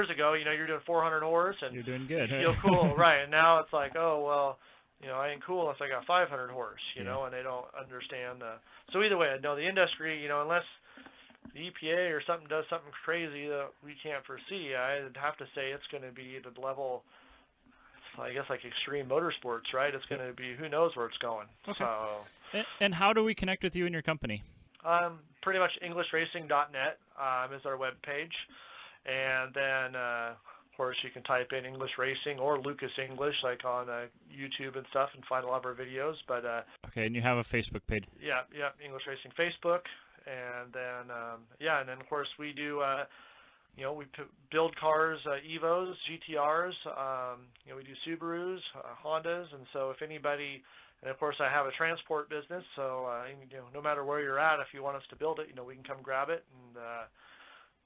ago, you're doing 400 horse and you're doing good. You feel cool, right? And now it's like, oh well, I ain't cool unless I got 500 horse, and they don't understand. So either way, no, the industry, unless the EPA or something does something crazy that we can't foresee, I'd have to say it's going to be the level. I guess like extreme motorsports, right? It's going to be, who knows where it's going. Okay. So, and how do we connect with you and your company? Pretty much EnglishRacing.net is our web page, and then of course you can type in English Racing or Lucas English like on YouTube and stuff and find a lot of our videos. But okay, and you have a Facebook page. Yeah, English Racing Facebook, and then and then of course we do we build cars, Evos, GTRs. We do Subarus, Hondas, and so if anybody. And of course, I have a transport business, so no matter where you're at, if you want us to build it, we can come grab it and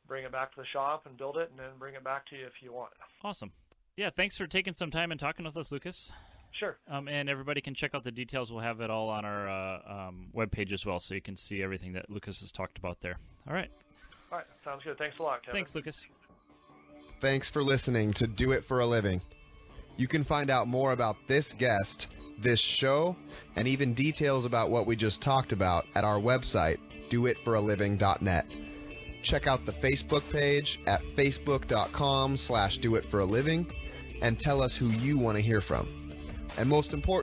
bring it back to the shop and build it, and then bring it back to you if you want. Awesome. Yeah, thanks for taking some time and talking with us, Lucas. Sure. And everybody can check out the details. We'll have it all on our webpage as well, so you can see everything that Lucas has talked about there. All right. All right. Sounds good. Thanks a lot, Kevin. Thanks, Lucas. Thanks for listening to Do It for a Living. You can find out more about this guest, this show, and even details about what we just talked about at our website, doitforaliving.net. Check out the Facebook page at facebook.com/doitforaliving and tell us who you want to hear from. And most important,